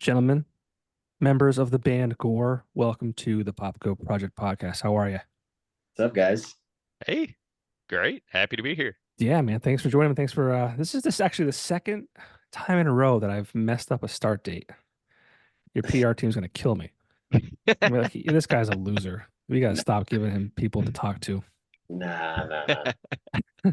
Gentlemen, members of the band Gore, welcome to the Popko Project podcast. How are you? What's up, guys? Hey, great. Happy to be here. Yeah, man. Thanks for joining me. Thanks for this actually the second time in a row that I've messed up a start date. Your PR team's gonna kill me. I mean, like, this guy's a loser. We gotta stop giving him people to talk to. Nah. I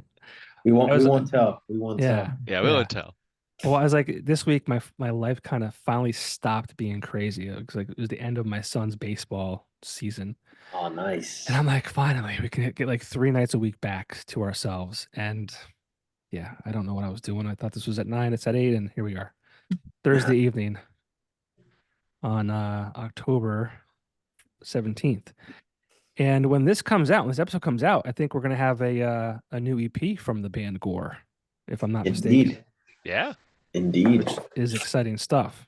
We was won't tell. We won't yeah, tell. Yeah, we yeah. won't tell. Well, I was like this week my life kind of finally stopped being crazy. It was like it was the end of my son's baseball season. Oh, And nice. I'm like, finally, we can get like 3 nights a week back to ourselves. And yeah, I don't know what I was doing. I thought this was at 9, it's at 8, and here we are. Thursday evening on October 17th. And when this comes out, when this episode comes out, I think we're gonna have a new EP from the band Gore, if I'm not mistaken, Indeed. Yeah. Indeed. which is exciting stuff.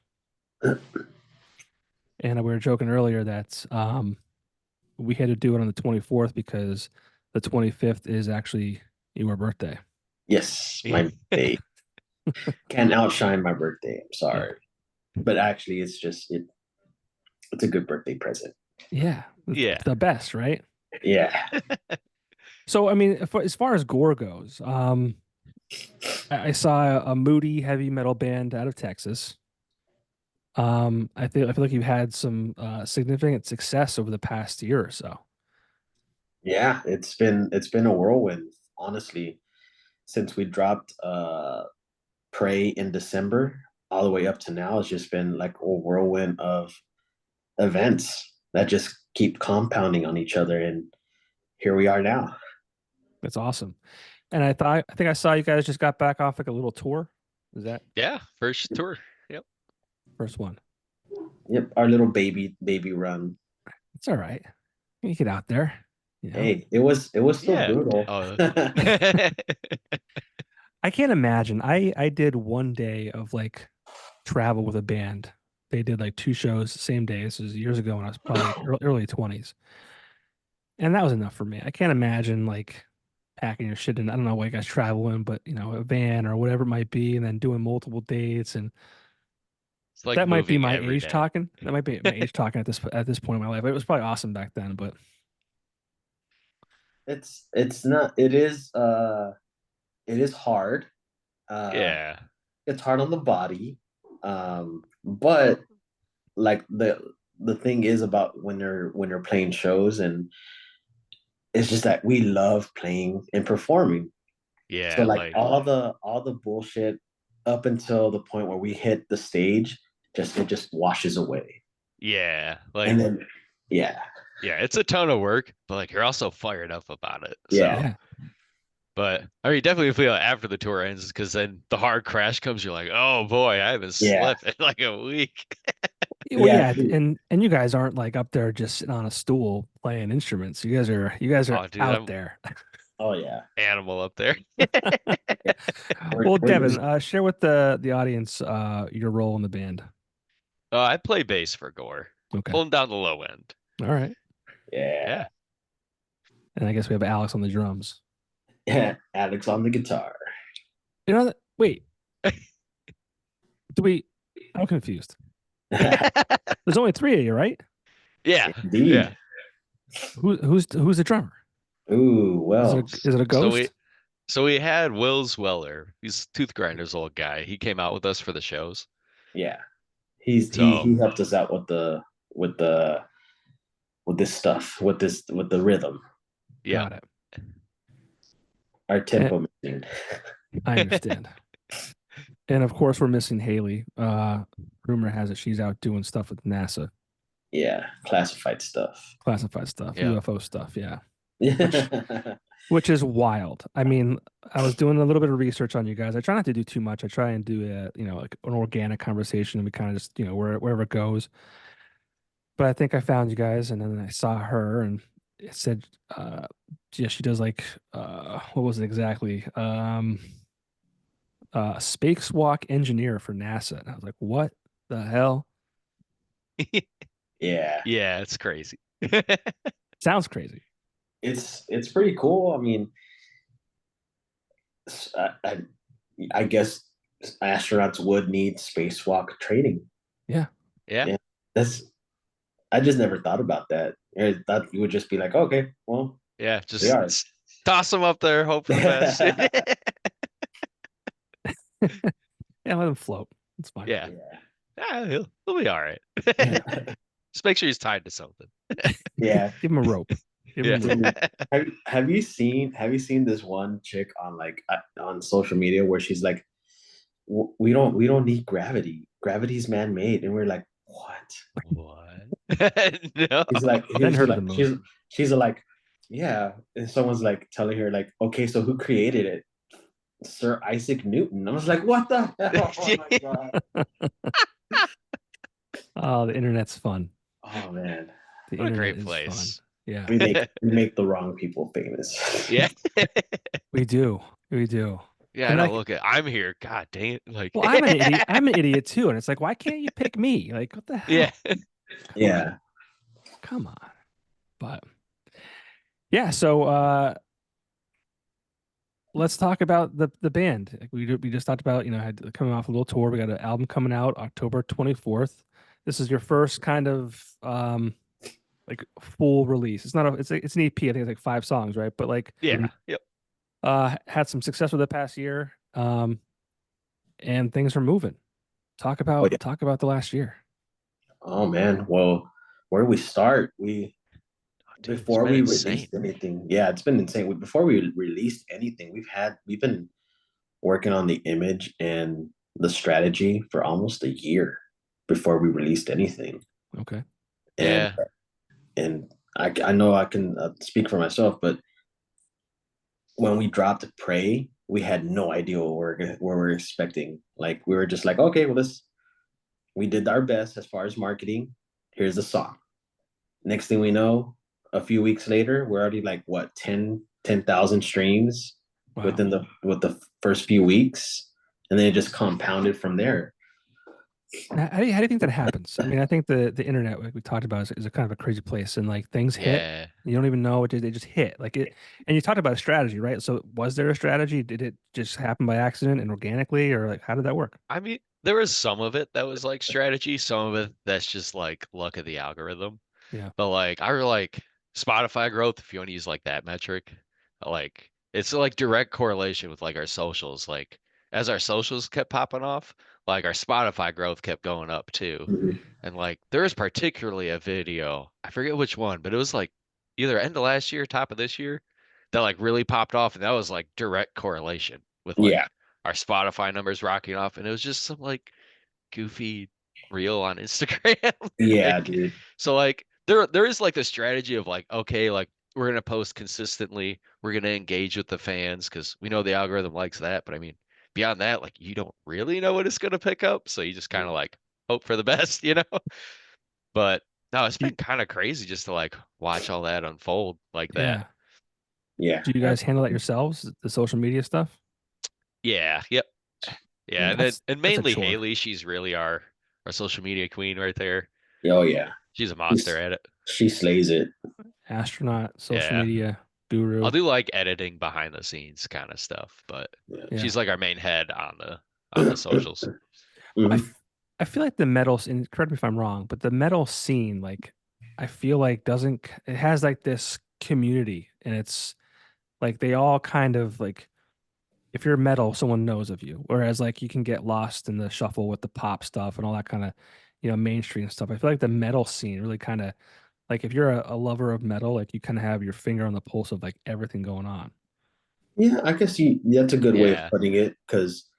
And we were joking earlier that we had to do it on the 24th because the 25th is actually your birthday. Yes, my birthday. Can't outshine my birthday. I'm Yeah. sorry. But actually it's a good birthday present. Yeah, Yeah. the best, right? Yeah. So, I mean, as far as Gore goes, I saw a moody heavy metal band out of Texas. I feel like you've had some significant success over the past year or so. Yeah. It's been a whirlwind, honestly, since we dropped Prey in December all the way up to now. It's just been like a whirlwind of events that just keep compounding on each other, and here we are now. That's awesome. And I think I saw you guys just got back off like a little tour. Is that Yeah. First tour. Yep. first one? Yep, our little baby run. It's all right. You get out there, you know. Hey, it was still Yeah. brutal. Oh, I can't imagine. I did one day of like travel with a band. They did like 2 shows the same day. This was years ago when I was probably early 20s. And that was enough for me. I can't imagine like packing your shit in, I don't know what you guys travel in, but a van or whatever it might be, and then doing multiple dates. And it's like that might be moving my every age day. talking. That might be my age talking at this point in my life. It was probably awesome back then, but It's not it is hard. Uh Yeah. it's hard on the body. But like the thing is about when you're playing shows, and it's just that we love playing and performing. So Yeah. like Like, all the bullshit up until the point where we hit the stage, it just washes away. yeah. And Like, then yeah, yeah, it's a ton of work, but like you're also fired up about it. yeah, So, yeah. but I mean, definitely feel after the tour ends because then the hard crash comes. You're like, oh boy, I haven't yeah, slept in like a week. Well, yeah. yeah, and you guys aren't like up there just sitting on a stool playing instruments. You guys are Oh, dude, out I'm there. Oh yeah. animal up there. Yeah. Well, We're Devin, just share with the audience your role in the band. I play bass for Gore, Okay. pulling down the low end. All right. yeah. Yeah. And I guess we have Alex on the drums. Yeah. Alex on the guitar. Wait, do we? I'm confused. There's only 3 of you, right? Yeah. Indeed. Yeah. Who's the drummer? Ooh, well. Is it a So we ghost? so we had Will Zweller. He's Tooth Grinder's old guy. He came out with us for the shows. Yeah. He's he So he helped us out with the with this stuff, with the rhythm, yeah. Got it. our And, tempo machine. I understand. And of course, we're missing Haley. Rumor has it she's out doing stuff with NASA, Yeah, classified stuff. classified stuff, Yeah. UFO stuff. Yeah, Yeah. which is wild. I mean, I was doing a little bit of research on you guys. I try not to do too much. I try and do like an organic conversation, and we kind of just wherever it goes. But I think I found you guys, and then I saw her, and it said, yeah, she does like, what was it exactly? Spacewalk engineer for NASA. And I was like, what the hell? Yeah. Yeah, it's crazy. Sounds crazy. It's pretty cool. I mean, I guess astronauts would need spacewalk training. Yeah. Yeah. Yeah. That's I just never thought about that. I thought you would just be like, okay, well, Yeah. they Just are. toss them up there, hope for the best. Yeah, let him float. It's fine. Yeah. Yeah. Yeah, he'll be all right. Just make sure he's tied to something. Yeah. Give him a rope. Give Yeah. him a rope. Dude, have you seen this one chick on like on social media where she's like, we don't need gravity. Gravity's man made, and we're like, what? What? No. Hadn't heard of the She's movie. she's like, yeah, and someone's like telling her like, okay, so who created it? Sir Isaac Newton. I was like, what the hell? Oh my god. Oh, the internet's fun. Oh man. The What a internet great is fun. place. Yeah, We make the wrong people famous. Yeah. we do. We do. Yeah, I And know. like, Look at I'm here. God dang it. Like well, I'm an idiot. I'm an idiot too. And it's like, why can't you pick me? Like, what the hell? Yeah. Yeah. Come on. But yeah, so let's talk about the band. Like we just talked about, had coming off a little tour. We got an album coming out October 24th. This is your first kind of like full release. It's not a it's an EP. I think it's like 5 songs, right? But like Yeah. Yep. had some success with the past year. And things are moving. Talk Oh, yeah. about the last year. Oh man. Well, where do we start? We Oh, dude, it's before been we insane. released anything, yeah, it's been insane. Before we released anything, we've been working on the image and the strategy for almost a year before we released anything. Okay. And Yeah. I know I can speak for myself, but when we dropped Pray, we had no idea what we're expecting. Like we were just like, okay, well, we did our best as far as marketing. Here's the song. Next thing we know, a few weeks later, we're already like what 10,000 streams Wow. within the first few weeks, and then it just compounded from there. Now, how do you think that happens? I mean, I think the internet, like we talked about, is a kind of a crazy place, and like things hit, Yeah. you don't even know they just hit. Like it, and you talked about a strategy, right? So was there a strategy? Did it just happen by accident and organically, or like how did that work? I mean, there was some of it that was like strategy, some of it that's just like luck of the algorithm. Yeah. But like I really like Spotify growth, if you want to use like that metric. Like it's like direct correlation with like our socials. Like as our socials kept popping off, like our Spotify growth kept going up too. Mhm. And like there was particularly a video, I forget which one, but it was like either end of last year, top of this year, that like really popped off, and that was like direct correlation with Yeah, like our Spotify numbers rocking off, and it was just some like goofy reel on Instagram. yeah, Like dude. so like there is like the strategy of like, okay, like we're gonna post consistently, we're gonna engage with the fans because we know the algorithm likes that. But I mean, beyond that, like you don't really know what it's gonna pick up, so you just kind of like hope for the best, you know? But no, it's Do you- been kind of crazy just to like watch all that unfold like that. yeah. Yeah, Do you guys handle that yourselves, the social media stuff? Yeah, yep. Yeah, and then and That's a mainly chore. Haley, she's really our social media queen right there. oh yeah. She's a She's, monster at it. she slays it. Astronaut, social Yeah. media guru. I'll do like editing behind the scenes kind of stuff, but Yeah. Yeah. she's like our main head on the socials. Mhm. I feel like the metal, and correct me if I'm wrong, but the metal scene, like, I feel like it has like this community, and it's like they all kind of like, if you're metal, someone knows of you. Whereas like you can get lost in the shuffle with the pop stuff and all that kind of, mainstream stuff. I feel like the metal scene really kind of like, if you're a lover of metal, like you kind of have your finger on the pulse of like everything going on. Yeah, I guess that's a good way of Yeah. putting it because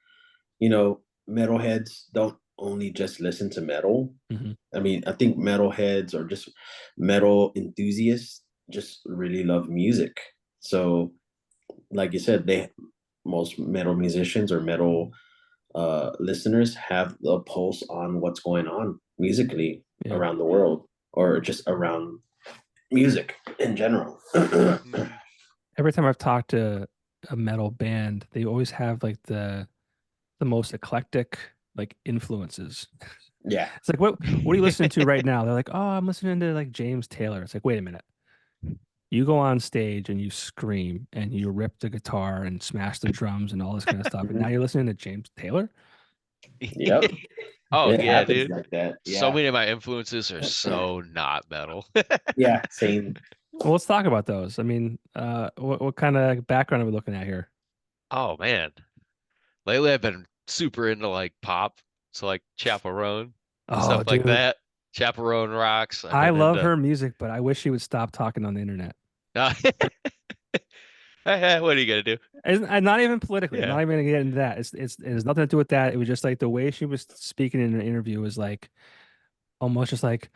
metalheads don't only just listen to metal. Hmm. I mean, I think metalheads or just metal enthusiasts just really love music. So, like you said, most metal musicians or metal listeners have a pulse on what's going on musically Yeah. around the world or just around music in general. Mhm. Every time I've talked to a metal band, they always have like the most eclectic like influences. Yeah. It's like, what are you listening to right now? They're like, oh, I'm listening to like James Taylor. It's like, wait a minute. You go on stage and you scream and you rip the guitar and smash the drums and all this kind of stuff. And now you're listening to James Taylor? Yep. Oh It yeah, happens dude. like that. So Yeah. many of my influences are so not metal. Yeah, same. Well, let's talk about those. I mean, what kind of background are we looking at here? Oh man. Lately I've been super into like pop, so like Chaperone, Oh, stuff like dude, that. Chaperone rocks. I've I been love into her music, but I wish she would stop talking on the internet. What are you gonna do? And not even politically. I'm Yeah. not even gonna get into that. It has nothing to do with that. It was just like the way she was speaking in an interview was like almost just like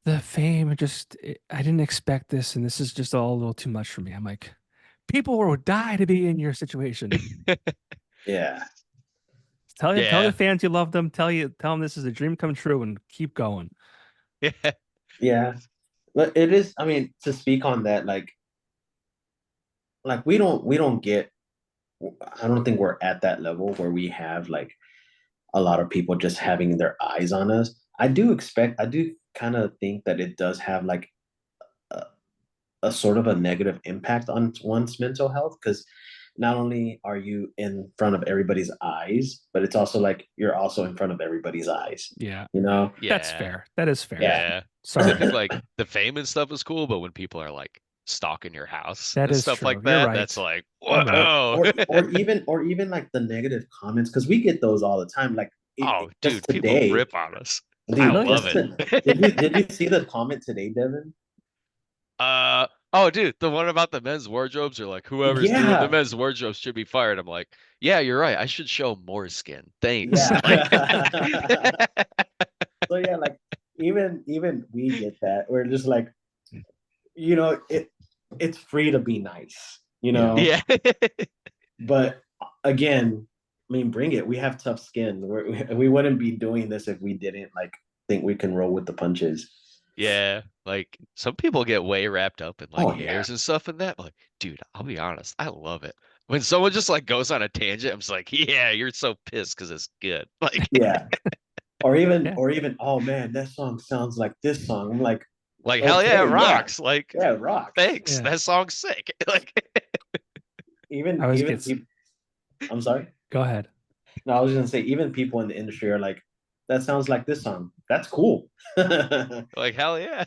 the fame. I didn't expect this, and this is just all a little too much for me. I'm like, people would die to be in your situation. Yeah. Tell your Yeah. fans you love them. Tell them this is a dream come true, and keep going. Yeah. Yeah. But it is, I mean, to speak on that, like we don't get, I don't think we're at that level where we have like a lot of people just having their eyes on us. I do kind of think that it does have like a, a sort of a negative impact on one's mental health, because not only are you in front of everybody's eyes, but it's also like you're also in front of everybody's eyes, Yeah, you know? that's Yeah. fair. That is fair. Yeah. Yeah. Because I Sorry, think like the fame and stuff is cool, but when people are like stalking your house that and is stuff like true. You're that, that's right. like, You're right. whoa. Or even like the negative comments, because we get those all the time. Like Oh, just dude, people today, rip on us. I dude. Really? love Just it. to, did you see the comment today, Devin? Oh, dude, the one about the men's wardrobes, or like whoever's doing the Yeah, men's wardrobes should be fired. I'm like, yeah, you're right. I should show more skin. Thanks. yeah. Like, So yeah, like even we get that. We're just like, it's free to be nice, Yeah. yeah. but again, I mean, bring it. We have tough skin. We wouldn't be doing this if we didn't like think we can roll with the punches. Yeah. Like some people get way wrapped up in like Oh yeah, hairs and stuff and that. But, like, dude, I'll be honest, I love it. When someone just like goes on a tangent, I'm just like, yeah, you're so pissed because it's good. Like, yeah. Or even, Yeah. or even, oh man, that song sounds like this song. I'm like, like hell yeah, it okay, yeah, rocks. Like, yeah, it rocks. thanks. Yeah. That song's sick. Like, I Even always even get. people. I'm sorry. Go ahead. No, I was gonna say even people in the industry are like, that sounds like this song. That's cool. like hell yeah.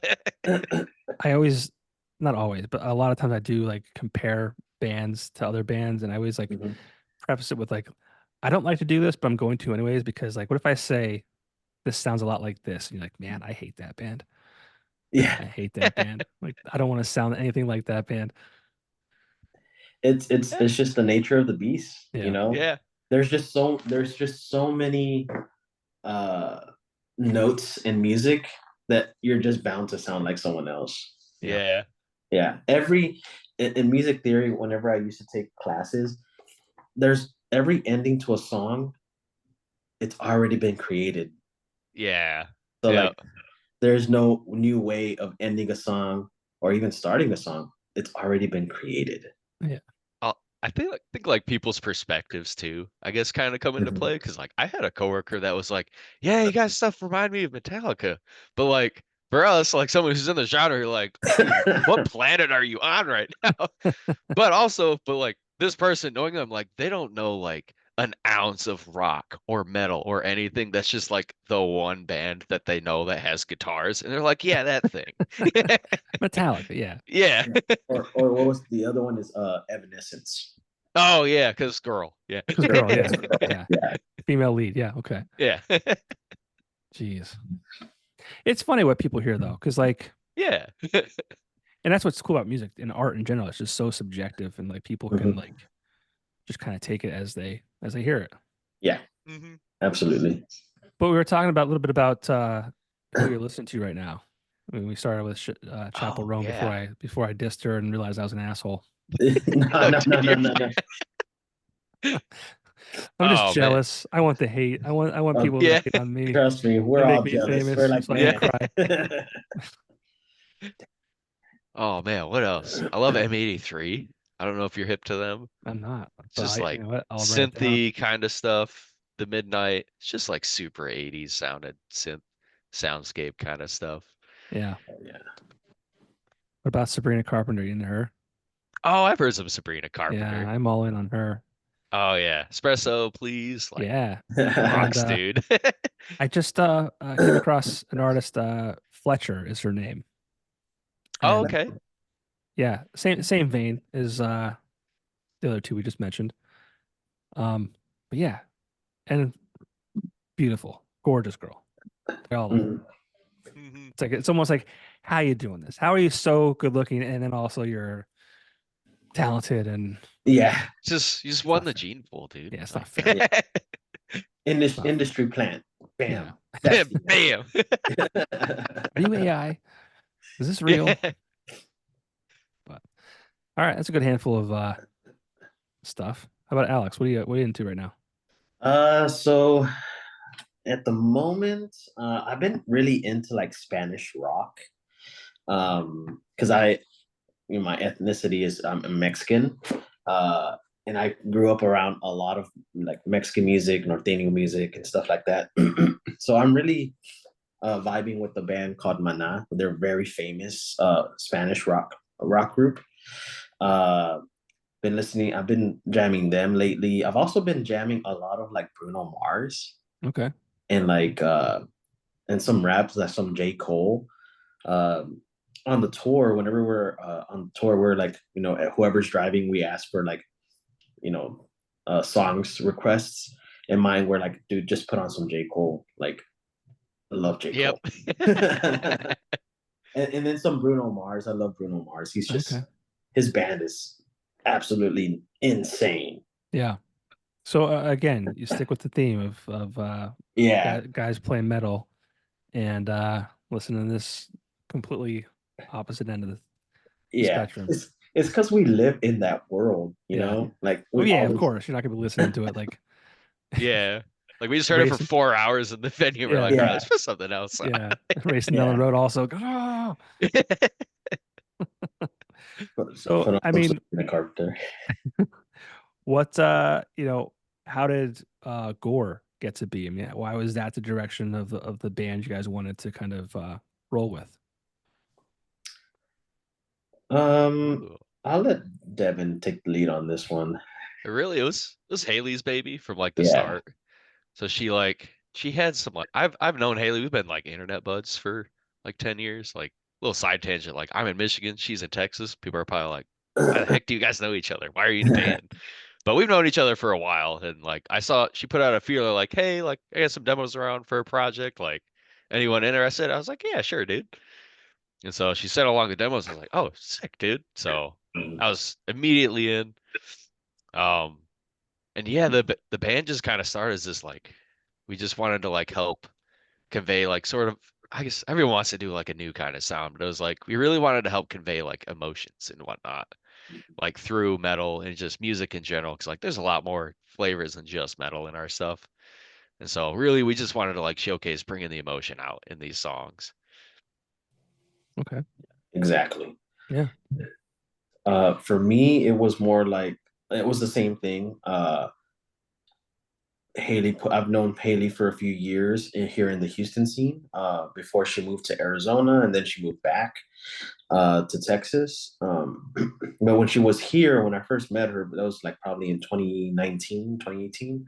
I always, not always, but a lot of times I do like compare bands to other bands, and I always like Mhm. preface it with like, I don't like to do this, but I'm going to anyways because like, what if I say this sounds a lot like this? And you're like, man, I hate that band. Yeah, I hate that band. Like, I don't want to sound anything like that band. it's just the nature of the beast, you Yeah. know. Yeah. There's just so many uh notes in music that you're just bound to sound like someone else. Yeah. Yeah. Yeah, in music theory, whenever I used to take classes, there's every ending to a song, it's already been created. Yeah. So Yeah. like there's no new way of ending a song or even starting a song. It's already been created. Yeah. I think like people's perspectives too, I guess kind of come into Mhm. play because like I had a coworker that was like, yeah, you guys stuff remind me of Metallica. But like for us, like someone who's in the genre, you're like, dude, what planet are you on right now? But like this person knowing them, like they don't know like an ounce of rock or metal or anything. That's just like the one band that they know that has guitars. And they're like, yeah, that thing. Metallica. Yeah. Yeah. Or what was the other one is Evanescence. Oh yeah, because girl. Yeah. Because girl. Yeah. Yeah. Yeah. Female lead. Yeah. Okay. Yeah. Jeez. It's funny what people hear though, because like, Yeah. and that's what's cool about music and art in general. It's just so subjective, and like people can Mhm. like just kind of take it as they hear it. Yeah, hmm absolutely. But we were talking about a little bit about who you're listening to right now. I mean, we started with Chapel Oh Rome yeah. before I dissed her and realized I was an asshole. No, No, no, no, dude, no, you're no, fine. no. I'm just Oh man. jealous. I want the hate. I want Oh, people to Yeah. hate on me trust me, we're and make all me jealous. We're famous like, so I can Yeah. man. cry. Oh man, what else? I love M83. I don't know if you're hip to them. I'm not, It's but just you like know what? I'll write it down. synthy kind of stuff. The Midnight. It's just like super 80s sounded synth soundscape kind of stuff. Yeah. Yeah. What about Sabrina Carpenter? You into her? Oh, I've heard some Sabrina Yeah, Carpenter. I'm all in on her. Oh yeah, espresso, please. Like, Yeah. And rocks, dude. I just came across an artist, Fletcher is her name. Oh, And okay. yeah, same vein as the other two we just mentioned. But yeah, and beautiful, gorgeous girl. They all are. Mm. Mhm. It's almost like, how you doing this? How are you so good looking and then also you're talented and Yeah, Just you just it's won not the fair. gene pool, dude. Yeah, it's not Like, fair. yeah. It's not fair. Industry plant. Yeah. Bam. That's bam. Are you AI? Is this real? Yeah. But all right, that's a good handful of stuff. How about Alex? What are you into right now? So at the moment, I've been really into like Spanish rock. Because my ethnicity is I'm Mexican. Uh, and I grew up around a lot of like Mexican music, norteño music, and stuff like that. So I'm really vibing with the band called Mana. They're very famous Spanish rock group. Uh, I've been jamming them lately. I've also been jamming a lot of like Bruno Mars Okay. and and some raps, like some J. Cole. Um, on the tour, whenever we're on tour, we're like, whoever's driving, we ask for like, you know, songs requests. And mine were like, dude, just put on some J. Cole. Like, I love J. Yep. Cole. And then some Bruno Mars. I love Bruno Mars. Okay. His band is absolutely insane. Yeah. So again, you stick with the theme of Yeah, guys playing metal and listening to this completely opposite end of the yeah. spectrum. It's because we live in that world, Yeah. Like Oh we yeah, of always, course. You're not gonna be listening to it like Yeah. Like we just heard it for racing. 4 hours in the venue. We're Yeah. like, all right, yeah, let's put something else on. Yeah. Racing down the yeah. road also. Ah! So Put on I some mean, Sabrina Carpenter. what how did Gore get to be? I mean, why was that the direction of the band you guys wanted to kind of roll with? Um, Ooh. I'll let Devin take the lead on this one. It was Haley's baby from like the Yeah. start. So she had some like I've known Haley. We've been like internet buds for like 10 years. Like little side tangent. Like I'm in Michigan, she's in Texas. People are probably like, why the heck do you guys know each other? Why are you in a band? But we've known each other for a while, and like I saw she put out a feeler like, hey, like I got some demos around for a project. Like anyone interested? I was like, yeah, sure, dude. And so she sent along the demos. I was like, oh, sick, dude. So I was immediately in. Um, and yeah, the band just kind of started as this like we just wanted to like help convey like sort of I guess everyone wants to do like a new kind of sound, but it was like we really wanted to help convey like emotions and whatnot, like through metal and just music in general, because like there's a lot more flavors than just metal in our stuff. And so really we just wanted to like showcase bringing the emotion out in these songs. Okay. Exactly. Yeah. For me, it was more like it was the same thing. I've known Haley for a few years here in the Houston scene. Before she moved to Arizona, and then she moved back to Texas. But when she was here, when I first met her, that was like probably in 2019, 2018.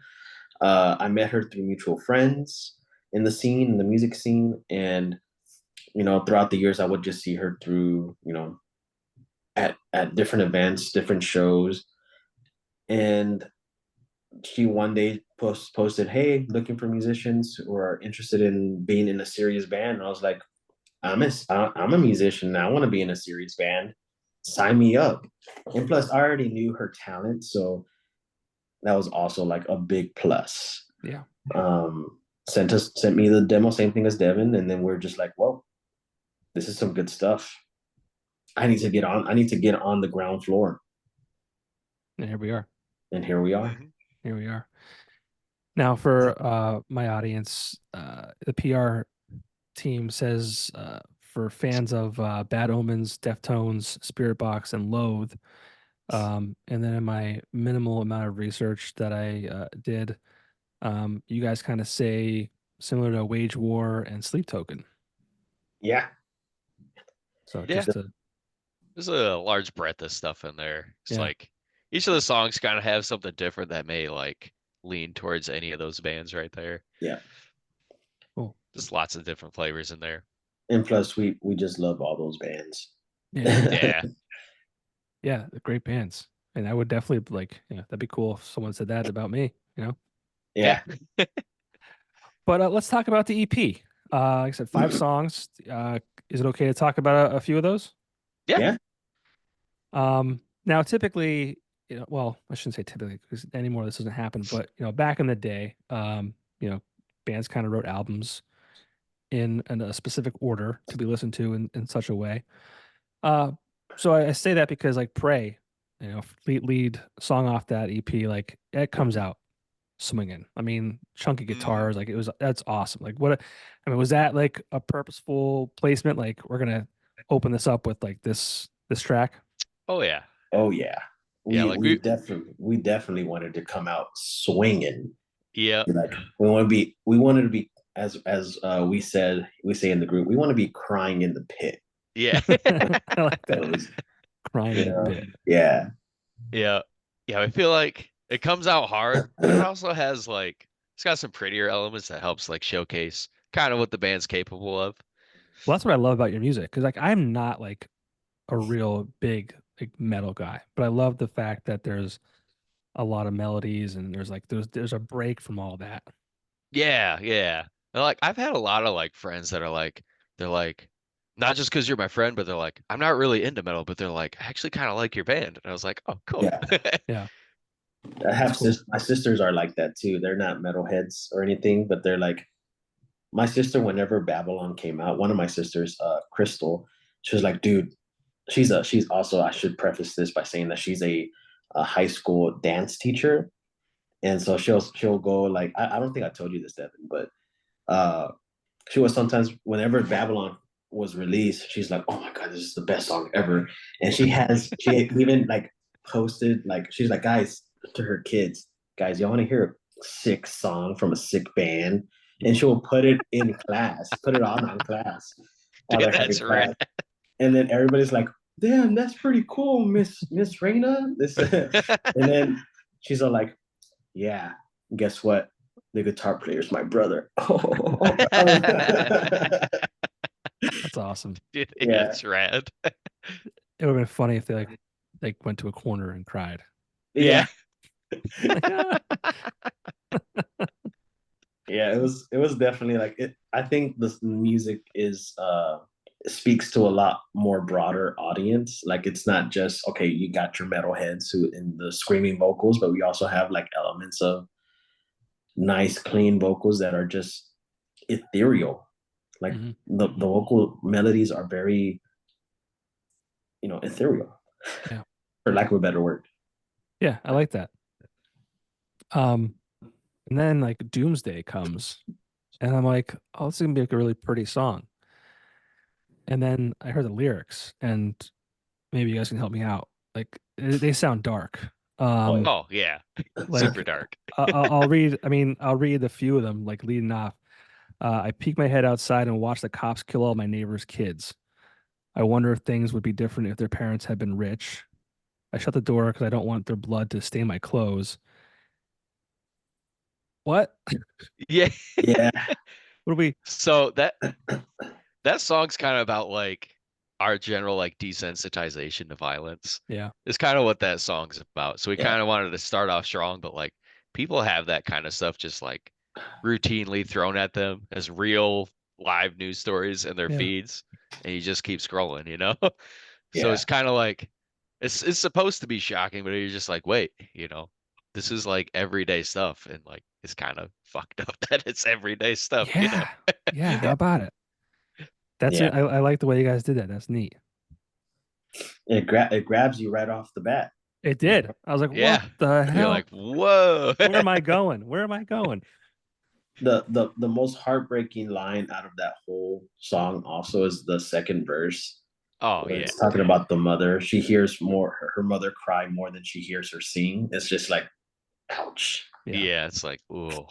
I met her through mutual friends in the scene, in the music scene, and throughout the years, I would just see her through, at different events, different shows, and she one day posted, "Hey, looking for musicians who are interested in being in a serious band." And I was like, I'm a musician. I want to be in a serious band. Sign me up." And plus, I already knew her talent, so that was also like a big plus. Yeah. Sent me the demo, same thing as Devin, and then we're just like, well, this is some good stuff. I need to get on. I need to get on the ground floor, And here we are. and here we are. Hmm. Here we are. Now, for my audience, the PR team says for fans of Bad Omens, Deftones, Spirit Box, and Loathe. And then in my minimal amount of research that I did, you guys kind of say similar to Wage War and Sleep Token. Yeah, So Yeah, just to there's a large breadth of stuff in there. It's yeah, like each of the songs kind of have something different that may like lean towards any of those bands right there. Yeah. Cool. Just lots of different flavors in there. And plus, we just love all those bands. Yeah. Yeah. Yeah, they're great bands. And I would definitely like, that'd be cool if someone said that about me, Yeah. But let's talk about the EP. Like I said, 5 songs. Is it okay to talk about a few of those? Yeah. Yeah. Now typically, well, I shouldn't say typically because anymore this doesn't happen, but back in the day, bands kind of wrote albums in a specific order to be listened to in such a way. So I say that because like Pray, lead song off that EP, like it comes out swinging. I mean, chunky guitars, like that's awesome. Like was that like a purposeful placement? Like we're gonna open this up with like this track. Oh yeah. Oh yeah. Yeah, like we We definitely wanted to come out swinging. yeah. Like we wanted to be as we say in the group, we want to be crying in the pit. Yeah. I like that. Crying in the pit. Yeah. Yeah. Yeah, I feel like it comes out hard, but it also has like it's got some prettier elements that helps like showcase kind of what the band's capable of. Well, that's what I love about your music because like I'm not like a real big like metal guy, but I love the fact that there's a lot of melodies and there's a break from all that. Yeah, yeah. And like I've had a lot of like friends that are like they're like not just because you're my friend, but they're like, I'm not really into metal, but they're like, I actually kind of like your band. And I was like, oh, cool. Yeah. Yeah. My sisters are like that too. They're not metalheads or anything, but they're like my sister. Whenever Babylon came out, one of my sisters, Crystal, she was like, "Dude, she's also." I should preface this by saying that she's a high school dance teacher, and so she'll go like I don't think I told you this, Devin, but uh, she was sometimes whenever Babylon was released, she's like, "Oh my god, this is the best song ever," and she even like posted like she's like, "Guys," to her kids, "Guys, y'all want to hear a sick song from a sick band?" And she'll put it in class, put it on class while Dude, they're having that's class, rad. and then everybody's like, "Damn, that's pretty cool, Miss Reina." This, and then she's all like, "Yeah, guess what? The guitar player's my brother." That's awesome. Dude, Yeah. it's rad. It would have been funny if they like went to a corner and cried. Yeah. Yeah, it was definitely like it. I think this music is speaks to a lot more broader audience. Like it's not just okay, you got your metalheads who in the screaming vocals, but we also have like elements of nice, clean vocals that are just ethereal. Like the vocal melodies are very, ethereal. Yeah. For lack of a better word. Yeah, I like that. And then like Doomsday comes, and I'm like, oh, this is gonna be like a really pretty song. And then I heard the lyrics, and maybe you guys can help me out. Like they sound dark. Oh yeah. Like Super dark. I'll read. I mean, I'll read a few of them, like leading off. I peek my head outside and watch the cops kill all my neighbors' kids. I wonder if things would be different if their parents had been rich. I shut the door because I don't want their blood to stain my clothes. What? Yeah. Yeah. What do we? So that song's kind of about like our general like desensitization to violence. Yeah. It's kind of what that song's about. So we Yeah. kind of wanted to start off strong, but like people have that kind of stuff just like routinely thrown at them as real live news stories in their Yeah. feeds, and you just keep scrolling, So Yeah. it's kind of like it's supposed to be shocking, but you're just like, wait, this is like everyday stuff, and like it's kind of fucked up that it's everyday stuff, Yeah. Yeah. How about it? That's it. Yeah. I like the way you guys did that. That's neat. It grabs you right off the bat. It did. I was like, Yeah. what the hell? You're like, whoa. Where am I going? Where am I going? The most heartbreaking line out of that whole song also is the second verse. Oh where yeah. It's talking about the mother. She hears her mother cry more than she hears her sing. It's just like, ouch. Yeah, it's like, ooh.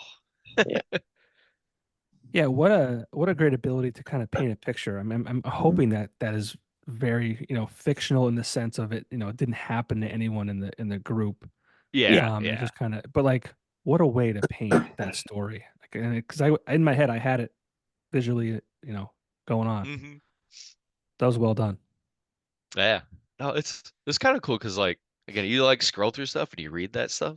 Yeah, what a great ability to kind of paint a picture. I'm hoping that is very, fictional in the sense of it, it didn't happen to anyone in the group. Yeah, It yeah. just kind of, but like, what a way to paint that story. Like, because in my head, I had it visually, going on. hmm That was well done. Yeah. No, it's kind of cool because like again, you like scroll through stuff and you read that stuff,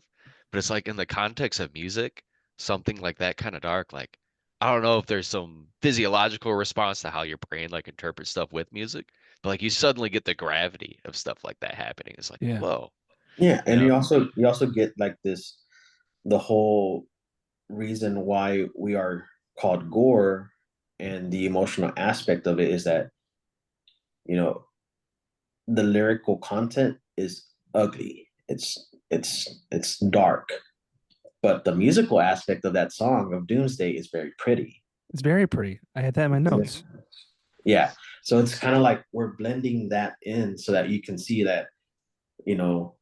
but it's like in the context of music, something like that kind of dark, like I don't know if there's some physiological response to how your brain like interprets stuff with music, but like you suddenly get the gravity of stuff like that happening. It's like, Yeah. whoa, Yeah, you and know? you also get like this, the whole reason why we are called Gore, and the emotional aspect of it is that, you know, the lyrical content is ugly. It's dark, but the musical aspect of that song of Doomsday is very pretty. It's very pretty. I had that in my notes. Yeah. So it's kind of like we're blending that in so that you can see that, you know,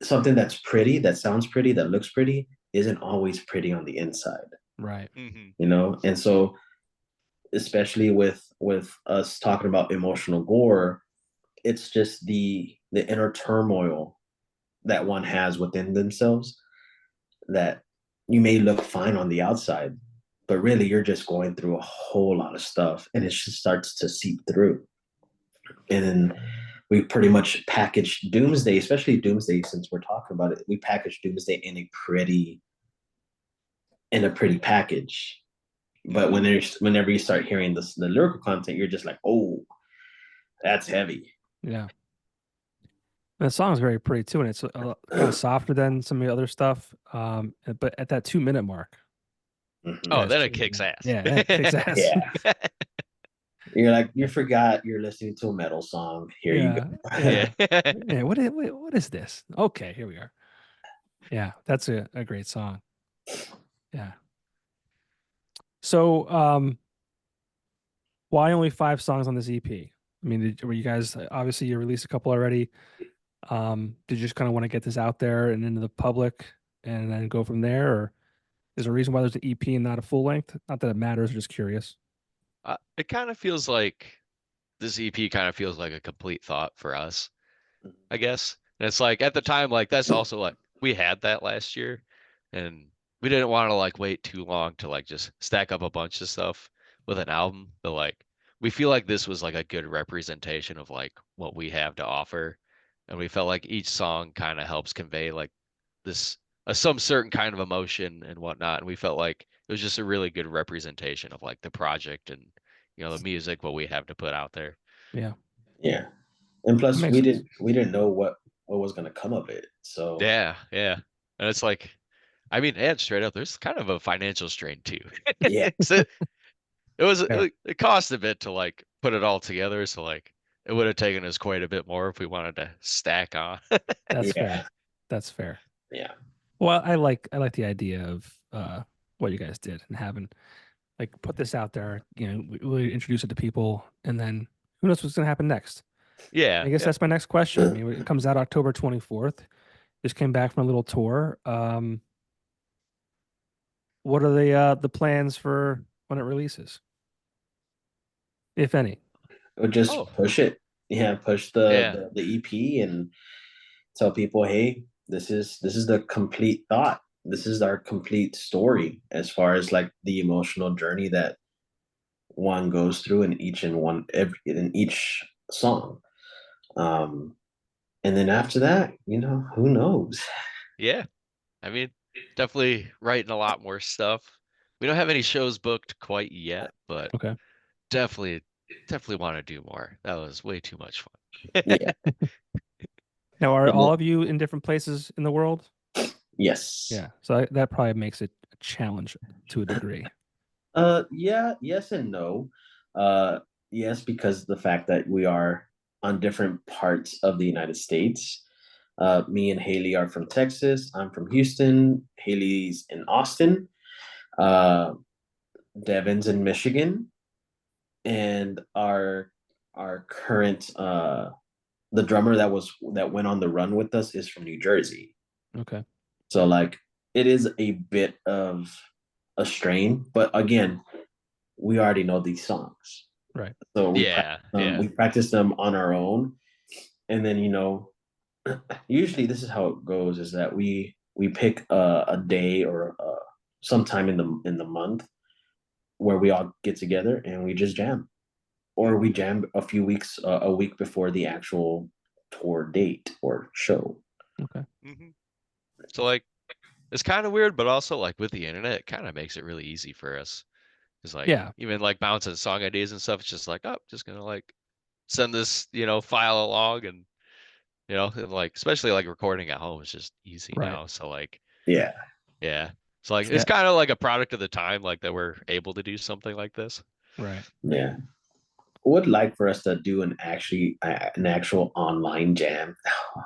something that's pretty, that sounds pretty, that looks pretty, isn't always pretty on the inside, Right. you know? And so especially with us talking about emotional gore, it's just the inner turmoil that one has within themselves, that you may look fine on the outside, but really you're just going through a whole lot of stuff, and it just starts to seep through. And then we pretty much package Doomsday, especially Doomsday, since we're talking about it, we package Doomsday in a pretty package. But whenever you start hearing the lyrical content, you're just like, oh, that's heavy. Yeah. And the song is very pretty too, and it's kind of softer than some of the other stuff. But at that 2 minute mark, Mhm. Oh, guys, then it kicks ass. yeah, that kicks ass. Yeah. You're like, you forgot you're listening to a metal song. Here you Yeah, go. Yeah. yeah, yeah. What is this? Okay, here we are. Yeah, that's a great song. Yeah. So, why only 5 songs on this EP? I mean, were you guys obviously you released a couple already? Did you just kind of want to get this out there and into the public and then go from there, or is there a reason why there's an EP and not a full length? Not that it matters, just curious. It kind of feels like this EP kind of feels like a complete thought for us, I guess. And it's like at the time, like that's also like we had that last year, and we didn't want to like wait too long to like just stack up a bunch of stuff with an album. But like we feel like this was like a good representation of like what we have to offer, and we felt like each song kind of helps convey like this some certain kind of emotion and whatnot. And we felt like it was just a really good representation of like the project and the music what we have to put out there. Yeah, Yeah. And that plus makes sense. we didn't know what was gonna come of it. So Yeah, yeah. And it's like, I mean, and straight up, there's kind of a financial strain too. yeah. So Fair. it cost a bit to like put it all together. So like it would have taken us quite a bit more if we wanted to stack on. That's Yeah. fair. That's fair. Yeah. Well, I like the idea of what you guys did and having like put this out there. We introduce it to people, and then who knows what's gonna happen next. Yeah, I guess yeah. that's my next question. I mean, it comes out October 24th. Just came back from a little tour. What are the plans for when it releases, if any? We'll just Oh, push it. Yeah, push yeah. the EP and tell people, hey, this is the complete thought. This is our complete story as far as like the emotional journey that one goes through in each song. Um, and then after that, who knows? Yeah. I mean, definitely writing a lot more stuff. We don't have any shows booked quite yet, but Okay. definitely, definitely want to do more. That was way too much fun. Yeah. Now, are And all of you in different places in the world? yes. Yeah. So that probably makes it a challenge to a degree. Yeah, yes and no. Yes, because the fact that we are on different parts of the United States. Me and Haley are from Texas. I'm from Houston. Haley's in Austin. Uh, Devin's in Michigan, and our current the drummer that went on the run with us is from New Jersey. Okay. So like it is a bit of a strain, but again, we already know these songs. Right. So Yeah, yeah. we practice them on our own, and then usually this is how it goes: is that we pick a day or sometime in the month where we all get together and we just jam, or we jam a week before the actual tour date or show. Okay. So like, it's kind of weird, but also like with the internet, it kind of makes it really easy for us. It's like Yeah. even like bouncing song ideas and stuff. It's just like, oh, just gonna like send this, file along, and and, like especially like recording at home is just easy Right. now. So like, Yeah, yeah. So like, Yeah. it's kind of like a product of the time, like that we're able to do something like this. Right. yeah. Would like for us to do an actual online jam.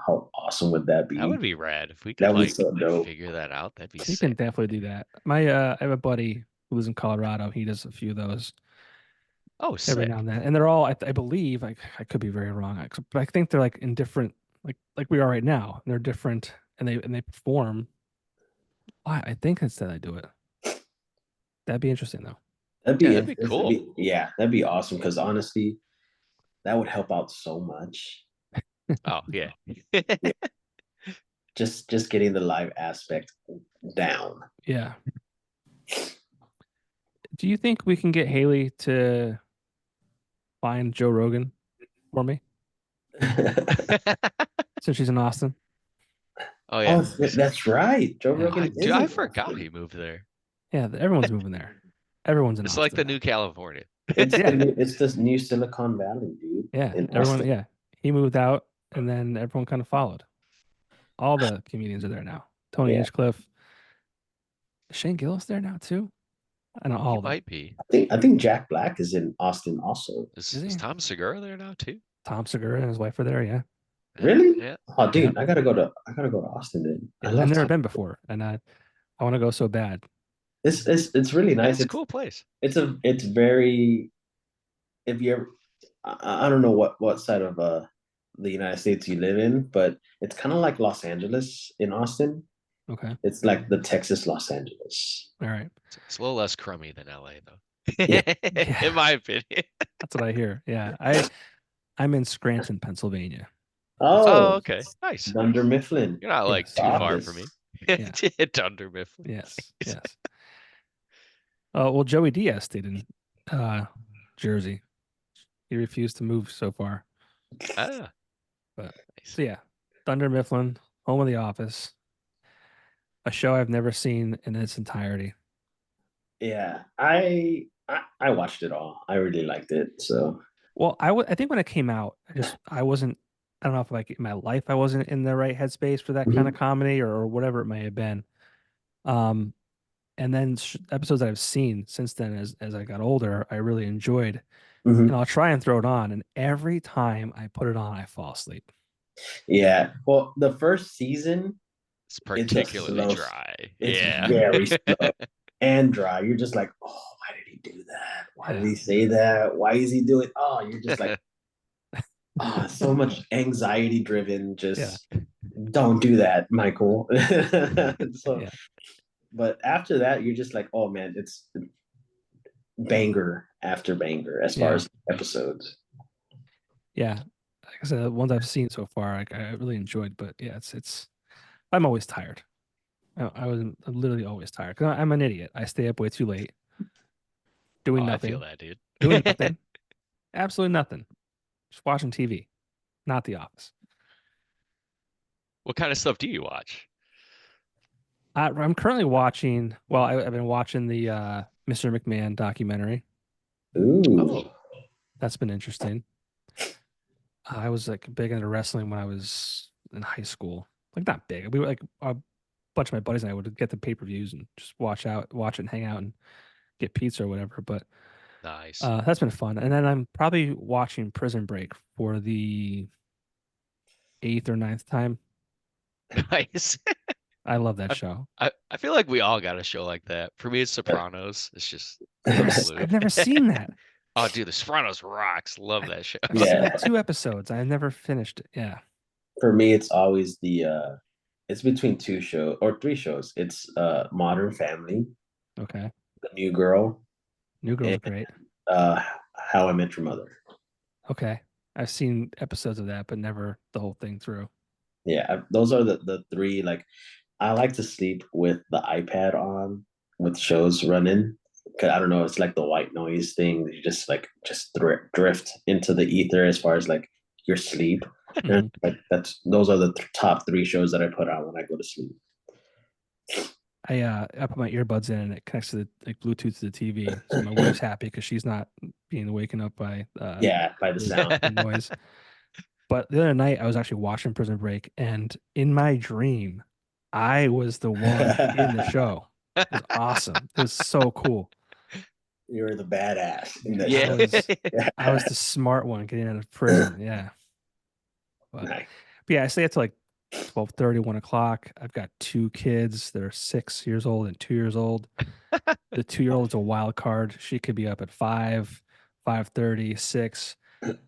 How awesome would that That would be? be rad if we could That would be like so dope. figure that out. That'd be You can sick. definitely do that. I have a buddy who lives in Colorado. He does a few of those Oh, every now sick. and then, and they're all I believe I could be very wrong, but I think they're like in different like we are right now. And they're different, and they perform. I think instead I do it. That'd be interesting though. That'd Yeah, be that'd be interesting. cool. Yeah, that'd be awesome because honestly, that would help out so much. Oh yeah. Yeah, just getting the live aspect down. Yeah. Do you think we can get Haley to find Joe Rogan for me since she's in Austin? Oh Oh, yeah. that's right. Joe Yeah. Rogan Dude, is I in forgot Austin. he moved there. Yeah, everyone's moving there. Everyone's in It's like Austin the now. new California. Yeah. It's this new Silicon Valley, dude. Yeah. In Everyone. Austin. Yeah. He moved out, and then everyone kind of followed. All the comedians are there now. Tony Yeah, Hinchcliffe, Shane Gillis there now too. I know He all of them. might be. I think Jack Black is in Austin also. Is Is he? Tom Segura there now too? Tom Segura and his wife are there. Yeah. Yeah, Really? yeah. Oh, Yeah. dude, I gotta go to Austin then. I I've love never Tom. been before, and I want to go so bad. It's really Yeah, nice. it's a cool place. It's very if you ever I don't know what side of the United States you live in, but it's kind of like Los Angeles in Austin. Okay. It's like the Texas Los Angeles. All right. It's a little less crummy than LA Yeah. though. In Yeah. my opinion. That's what I hear. Yeah. I'm in Scranton, Pennsylvania. Oh, Oh, okay. Nice. Dunder Mifflin, You're not like Yes. the too Yeah. far from office. me. Yeah. Dunder Mifflin. Yes. Nice. Yes. Well, Joey Diaz stayed in uh, Jersey. He refused to move so far. Ah, But nice. so yeah, Thunder Mifflin, home of The Office, a show I've never seen in its entirety. Yeah, I watched it all. I really liked it. So Well, I think when it came out, I wasn't. I don't know if like in my life I wasn't in the right headspace for that kind of Mhm, comedy or whatever it may have been. Um, and then episodes that I've seen since then, as I got older, I really enjoyed. And mhm. I'll try and throw it on, and every time I put it on, I fall asleep. Yeah. Well, the first season, It's it's a particularly slow. dry. It's Yeah. very slow and dry. You're just like, oh, why did he do that? Why did Yeah, he say that? Why is he doing? Oh, you're just like, oh, so much anxiety driven. yeah, Just don't do that, Michael. So, yeah, but after that, you're just like, oh man, it's banger after banger as far yeah, as episodes. yeah. Like I said, the ones I've seen so far, I really enjoyed. But yeah, it's. I'm always tired. I'm literally always tired because I'm an idiot. I stay up way too late Oh, doing I feel nothing, that, dude. doing nothing, absolutely nothing, just watching TV, not The Office. What kind of stuff do you watch? I'm currently watching. Well, I've been watching the Mr. McMahon documentary. Ooh. Oh, That's been interesting. I was like big into wrestling when I was in high school. Like not big. We were like a bunch of my buddies and I would get the pay-per-views and just watch it and hang out and get pizza or whatever. But nice. that's been fun. And then I'm probably watching Prison Break for the eighth or ninth time. Nice. I love that I, show. I feel like we all got a show like that. For me, it's Sopranos. It's just absolute. I've never seen that. Oh, dude, The Sopranos rocks. Love that show. I've seen Yeah. like 2 episodes. I never finished it. Yeah. For me, it's always it's between two shows or three shows. It's Modern Family, Okay. The New Girl, New Girl's and great. uh How I Met Your Mother. Okay. I've seen episodes of that, but never the whole thing through. Yeah, those are the three. Like, I like to sleep with the iPad on with shows running. Cause I don't know, it's like the white noise thing. You just like drift into the ether as far as like your sleep. And Mhm. like those are the top three shows that I put on when I go to sleep. I put my earbuds in and it connects to the like Bluetooth to the TV, so my wife's happy because she's not being waken up by Yeah, by the sound. the noise. But the other night I was actually watching Prison Break, and in my dream, I was the one in the show. It was awesome. It was so cool. You're the badass in that I Yeah. show. was I was the smart one getting out of prison. Yeah. But, Nice. but yeah, I stay up to like 12:30, 1 o'clock. I've got two kids. They're 6 years old and 2 years old. The 2 year old's a wild card. She could be up at 5, 5:30, 6.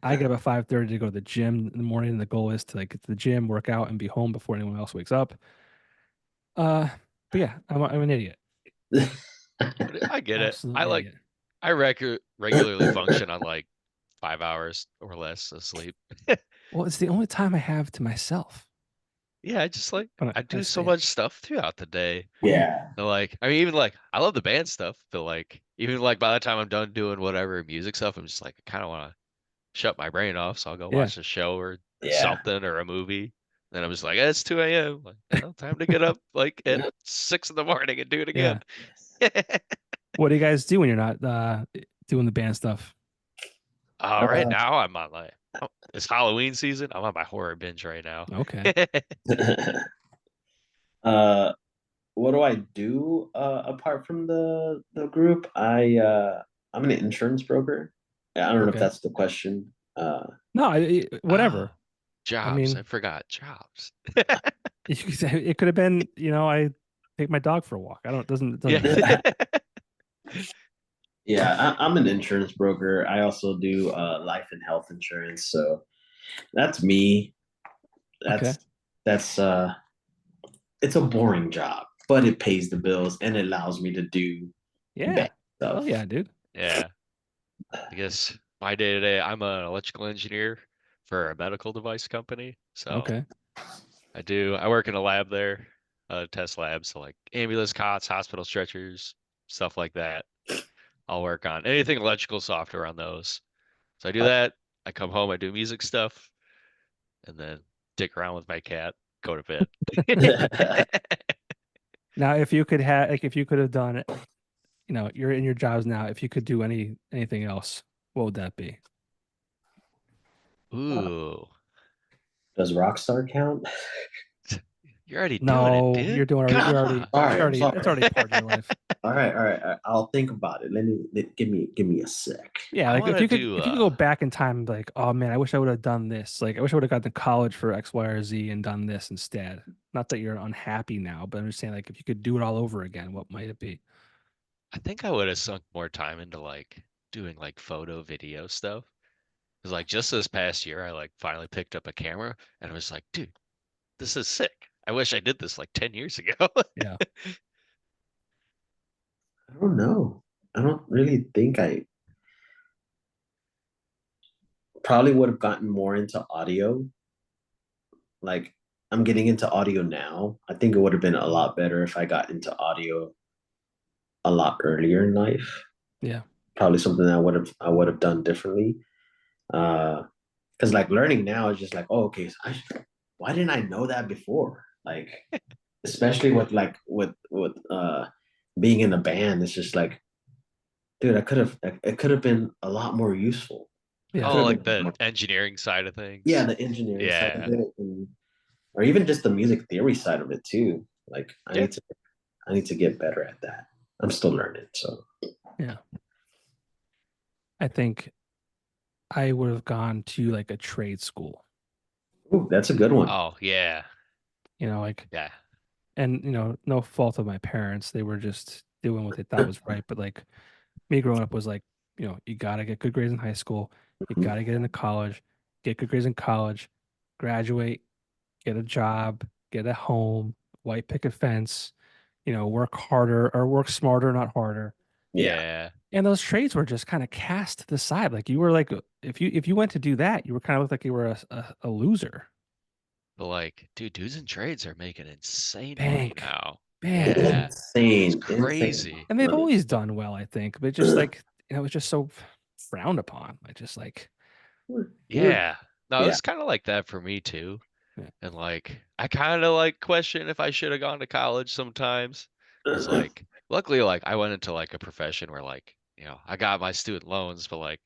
I get up at 5:30 to go to the gym in the morning, and the goal is to like get to the gym, work out, and be home before anyone else wakes up. Uh, but yeah, I'm an idiot. I get it. Absolute idiot. I regularly function on like 5 hours or less of sleep. Well, it's the only time I have to myself Yeah, I just like when I I do so stay up. much stuff throughout the day. Yeah. And like I mean even like I love the band stuff, but like even like by the time I'm done doing whatever music stuff, I'm just like I kind of want to shut my brain off, so I'll go Yeah. watch a show or Yeah. something or a movie. Then I'm just like, it's 2 a.m. Like, well, time to get up like at 6 in the morning and do it Yeah. again. What do you guys do when you're not doing the band stuff? Right Uh, now I'm on like it's Halloween season. I'm on my horror binge right now. Okay. uh, what do I do apart from the group? I'm an insurance broker. I don't know if Okay. that's the question. No, Oh, whatever. I jobs. I mean, forgot jobs. you could say it could have been, I take my dog for a walk. I don't, it doesn't Yeah. matter. Yeah, I'm an insurance broker. I also do life and health insurance. So that's me. Okay. That's it's a boring job, but it pays the bills and it allows me to do Yeah. bad stuff. Oh yeah, dude. Yeah. I guess my day to day, I'm an electrical engineer for a medical device company. So Okay. I work in a lab there, test lab. So like ambulance cots, hospital stretchers, stuff like that. I'll work on anything electrical software on those. So I do that. I come home, I do music stuff, and then dick around with my cat, go to bed. Now, if you could have, like, if you could have done, you're in your jobs now. If you could do anything else, what would that be? Ooh, Does Rockstar count? you're already doing it, No, dude. you're Come already, on. Sorry, I'm that's already sorry. part of your life. All right. I'll think about it. Give me a sec. Yeah, I like want to do if you could go back in time, like, oh man, I wish I would have done this. Like, I wish I would have gone to college for X, Y, or Z and done this instead. Not that you're unhappy now, but I'm just saying, like, if you could do it all over again, what might it be? I think I would have sunk more time into like doing like photo video stuff. Cause like just this past year, I like finally picked up a camera and I was like, dude, this is sick. I wish I did this like 10 years ago. Yeah. I don't know. I don't really think I probably would have gotten more into audio. Like, I'm getting into audio now. I think it would have been a lot better if I got into audio a lot earlier in life. Yeah. Probably something that I would have done differently. Because like learning now is just like, oh, okay, so why didn't I know that before? Like, especially with being in a band, it's just like, dude, it could have been a lot more useful. Yeah. Could Oh, have like been the more, engineering side of yeah, things. the engineering side of Yeah. it, or even just the music theory side of it too. Like, Yeah. I need to get better at that. I'm still learning, so. Yeah. I think I would have gone to like a trade school, Ooh, that's a good one. Oh, yeah. like, Yeah. and, no fault of my parents. They were just doing what they thought was right. But like me growing up was like, you got to get good grades in high school. You got to get into college, get good grades in college, graduate, get a job, get a home, white picket fence, work harder or work smarter, not harder. Yeah, Yeah. And those trades were just kind of cast to the side. Like you were like, if you went to do that, you were kind of looked like you were a loser. But like, dude, dudes in trades are making insane money Bank, now. bank. Yeah, it's Insane crazy. And they've money. always done well, I think, but just like it was just so frowned upon. I just like, We're Yeah. No, yeah. it's kind of like that for me too. yeah, And like, I kind of like question if I should have gone to college sometimes. Because like, luckily, like I went into like a profession where like, I got my student loans, but like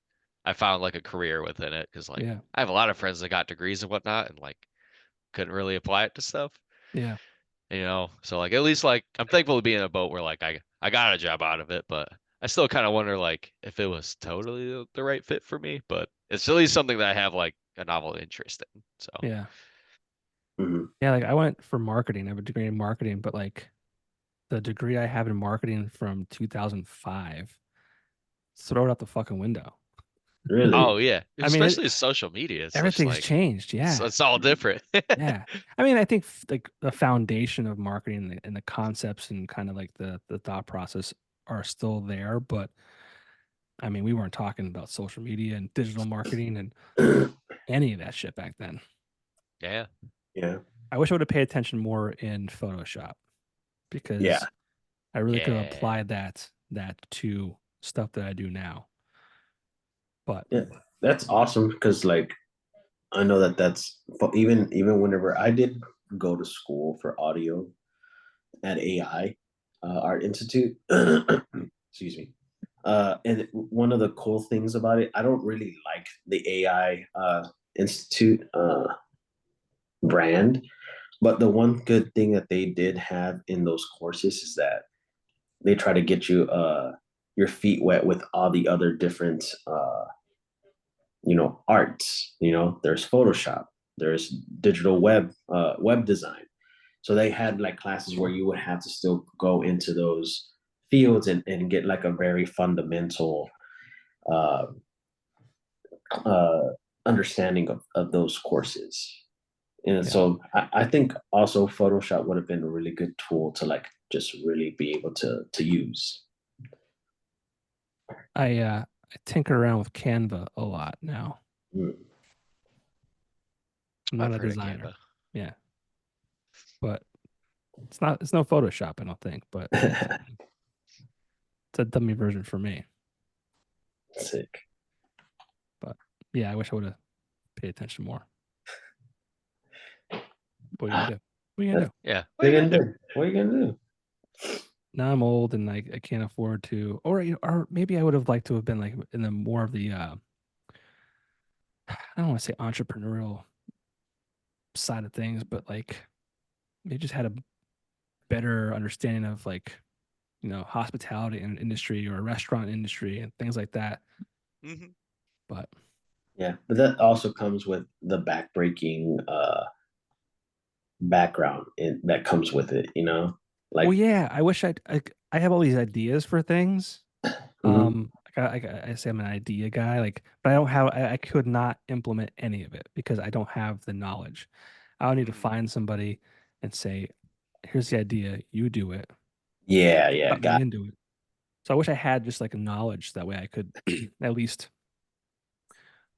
I found like a career within it. Because like yeah, I have a lot of friends that got degrees and whatnot and like couldn't really apply it to stuff. yeah, So like at least like I'm thankful to be in a boat where like I got a job out of it, but I still kind of wonder like if it was totally the right fit for me, but it's at least something that I have like a novel interest in. So yeah, Mhm. yeah. Like I went for marketing. I have a degree in marketing, but like the degree I have in marketing from 2005, throw it out the fucking window. oh Really? yeah, I mean, especially social media, it's just everything's like changed. Yeah, it's all different. yeah. I mean, I think like the foundation of marketing and the concepts and kind of like the thought process are still there, but I mean, we weren't talking about social media and digital marketing and any of that shit back then. Yeah. Yeah. I wish I would have paid attention more in Photoshop Yeah. because I really could have Yeah. applied that to stuff that I do now. But Yeah. That's awesome because like I know that that's even whenever I did go to school for audio at AI Art Institute. Excuse me. And one of the cool things about it, I don't really like the AI Institute brand, but the one good thing that they did have in those courses is that they try to get you your feet wet with all the other different arts. There's Photoshop, there's digital web design. So they had like classes where you would have to still go into those fields and get like a very fundamental uh, uh, understanding of those courses. And yeah, so I think also Photoshop would have been a really good tool to like just really be able to use. I tinker around with Canva a lot now. Mm. I'm not I've a heard of designer. Canva. Yeah, but it's no Photoshop, I don't think, but it's a dummy version for me. Sick. But yeah, I wish I would have paid attention more. What are you gonna do? What are you gonna That's do? Yeah. What what are are you you gonna gonna do? do? What are you gonna do? Now I'm old and like I can't afford to, or maybe I would have liked to have been like in the more of the I don't want to say entrepreneurial side of things, but like they just had a better understanding of like hospitality and industry or restaurant industry and things like that. Hmm. But Yeah, but that also comes with the backbreaking background that comes with it. well, Like, yeah, I wish I have all these ideas for things. mhm. I say I'm an idea guy, like, but I don't have I could not implement any of it because I don't have the knowledge. I'll need to find somebody and say, here's the idea, you do it, Yeah, yeah, cut me got into it. So I wish I had just like a knowledge that way I could at least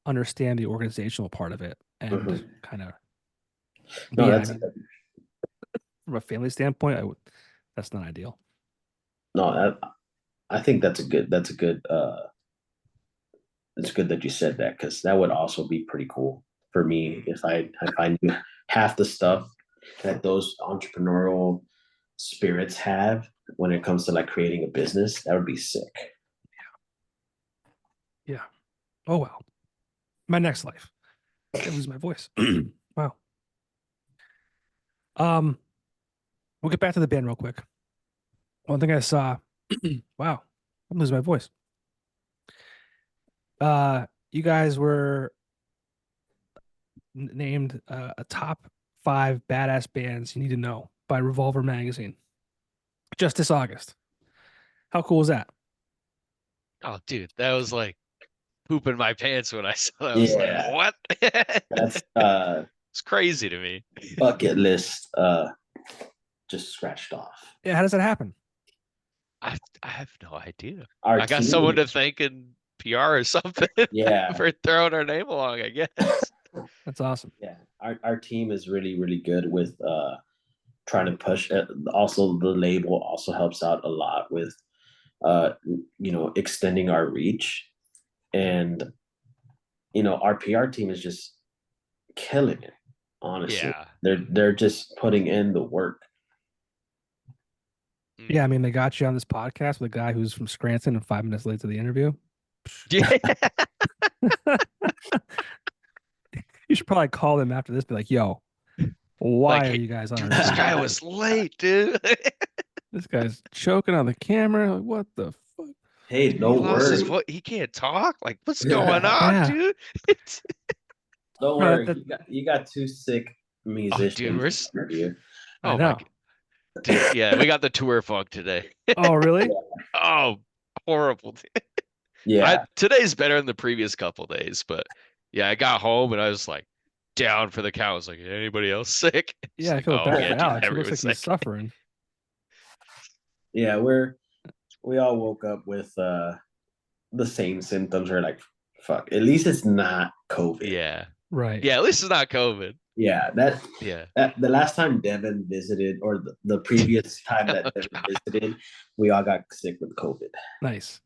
understand the organizational part of it it. and Mhm. kind of. But No, yeah, I that's mean, from a family standpoint, that's not ideal. no, I think it's good that you said that because that would also be pretty cool for me if I knew half the stuff that those entrepreneurial spirits have when it comes to like creating a business. That would be sick. Yeah. Oh well. My next life. I lose my voice. Wow. Um, we'll get back to the band real quick. One thing I saw. Wow, I'm losing my voice. You guys were named a top 5 badass bands you need to know by Revolver Magazine just this August. How cool is that? Oh, dude, that was like pooping my pants when I saw that. I was like, Yeah, what? that's It's crazy to me. bucket list just scratched off. Yeah, how does that happen? I have no idea. Our I got team, someone to thank in PR or something yeah, for throwing our name along, I guess. That's awesome. yeah. Our team is really, really good with trying to push it. Also, the label also helps out a lot with extending our reach. And our PR team is just killing it, honestly. Yeah. They're just putting in the work. Yeah, I mean, they got you on this podcast with a guy who's from Scranton and 5 minutes late to the interview. Yeah. You should probably call them after this, be like, yo, why Like, are you guys on our this team? guy was late, dude. This guy's choking on the camera. Like, what the fuck? Hey, Dude, he don't lost his worry. voice. He can't talk. Like, what's going on, Yeah. dude? Don't Bro, worry. You got two sick Oh, musicians dude, to interview. I oh my know. dude. Yeah, we got the tour funk today. Oh, really? Oh, horrible. Yeah. Today's better than the previous couple days, but yeah, I got home and I was like down for the count. I was like, anybody else sick? It's Yeah, I like, feel oh bad yeah, for dude, Alex. It looks everyone's like he's sick. suffering. Yeah, we all woke up with the same symptoms. We're like, fuck. At least it's not COVID. Yeah. Right. Yeah, at least it's not COVID. Yeah, Yeah. the last time Devin visited, or the previous time that Devin visited, we all got sick with COVID. Nice.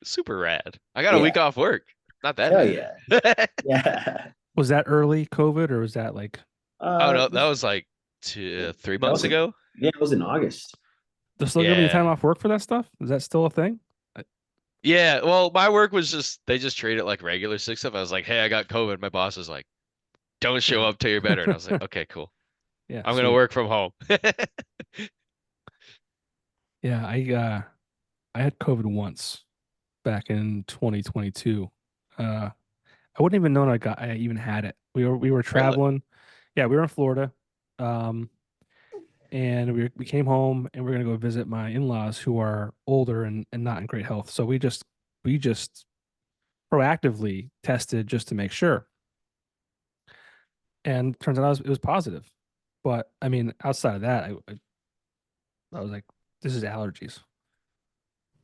Super rad. I got a week off work. Not that Hell bad. yeah. Yeah. Was that early COVID or was that like Oh no, that was like 3 months ago. Yeah, it was in August. they're still giving you time Yeah. off work for that stuff? Is that still a thing? Yeah, well, my work was they just treat it like regular sick stuff. I was like, hey, I got COVID. My boss was like, don't show up till you're better. And I was like, okay, cool. Yeah. I'm gonna sweet. work from home. Yeah, I had COVID once back in 2022. I wouldn't even know I even had it. We were traveling. Yeah, we were in Florida. And we came home and we're gonna go visit my in-laws who are older and not in great health. So we just proactively tested just to make sure. And turns out it was positive. But I mean, outside of that, I was like, this is allergies.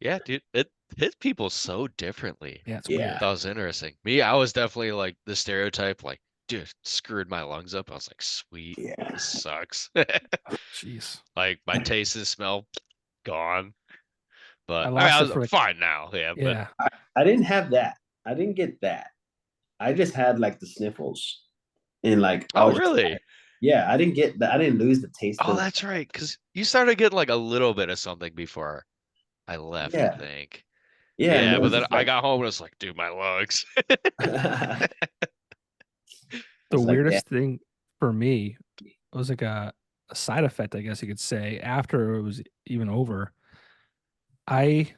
Yeah, dude, it hit people so differently. Yeah, it's Yeah. weird. That was interesting. Me, I was definitely like the stereotype, like, dude, screwed my lungs up. I was like, sweet, Yeah. this sucks. Jeez. Like my taste and smell gone. But I I mean, lost I it was for like fine now. Yeah, but yeah. I didn't have that. I didn't get that. I just had like the sniffles. And like I oh was just, really? yeah, I didn't get that. I didn't lose the taste Oh, of that's right. Because you started getting like a little bit of something before I left, I yeah. think. Yeah, and Yeah, it but was then just I like got home and I was like, dude, my lungs. I The was like, yeah. weirdest thing for me was like a side effect, I guess you could say, after it was even over. And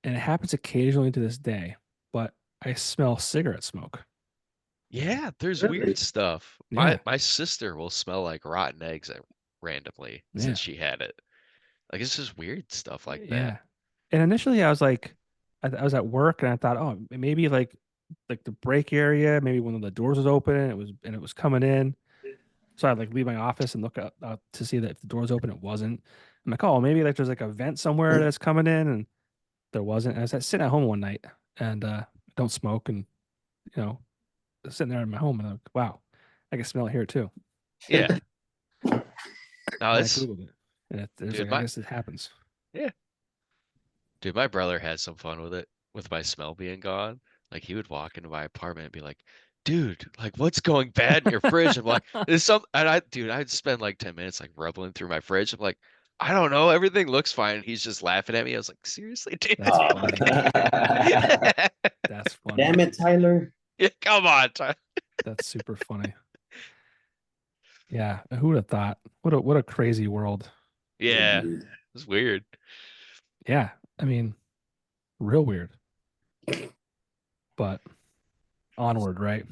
it happens occasionally to this day, but I smell cigarette smoke. Yeah, there's Really? weird stuff. Yeah. My sister will smell like rotten eggs randomly Yeah. since she had it. Like it's just weird stuff like that. Yeah. And initially I was like, I was at work and I thought, oh, maybe like the break area, maybe one of the doors was open and it was coming in. So I'd like leave my office and look out to see that if the door's open, it wasn't. I'm like, oh, maybe like there's like a vent somewhere that's coming in, and there wasn't. I was sitting at home one night and don't smoke, and sitting there in my home, and I'm like, wow, I can smell it here too. Yeah. No, And I it's googled it, and there's dude, like, I guess it happens. yeah. Dude, my brother had some fun with it, with my smell being gone. Like he would walk into my apartment and be like, dude, like what's going bad in your fridge? I'm like, there's some and I'd spend like 10 minutes like rubbling through my fridge. I'm like, I don't know, everything looks fine. And he's just laughing at me. I was like, seriously, dude? That's Oh. funny. That's funny. Damn it, Tyler. Yeah, come on, Tyler. That's super funny. Yeah, who would have thought? What a crazy world. Yeah, Indeed. it's weird. Yeah, I mean, real weird. But onward, right?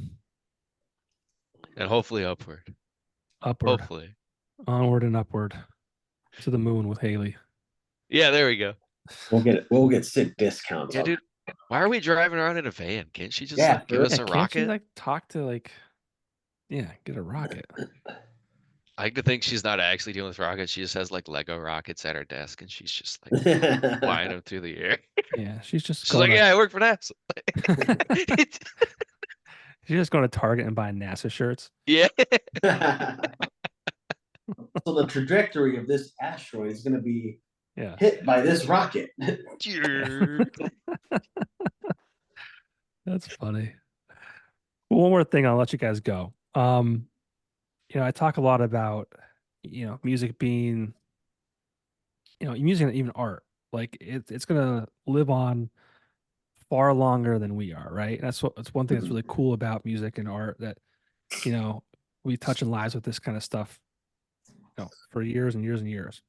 And hopefully upward. Upward, Hopefully. onward, and upward to the moon with Haley. Yeah, there we go. We'll get sick discounts. Yeah, on- dude. Why are we driving around in a van? Can't she just Yeah, like give us a Can't rocket? you like talk to like, yeah, get a rocket? I like to think she's not actually dealing with rockets. She just has like Lego rockets at her desk, and she's just like flying them through the air. Yeah, she's just She's like, going "Yeah, I work for NASA." she's just going to Target and buying NASA shirts. Yeah. So the trajectory of this asteroid is going to be Yeah. hit by this rocket. That's funny. Well, one more thing, I'll let you guys go. I talk a lot about, music being, music and even art. Like it's gonna live on far longer than we are, right? And that's one thing that's really cool about music and art that, we touch in lives with this kind of stuff, for years and years and years.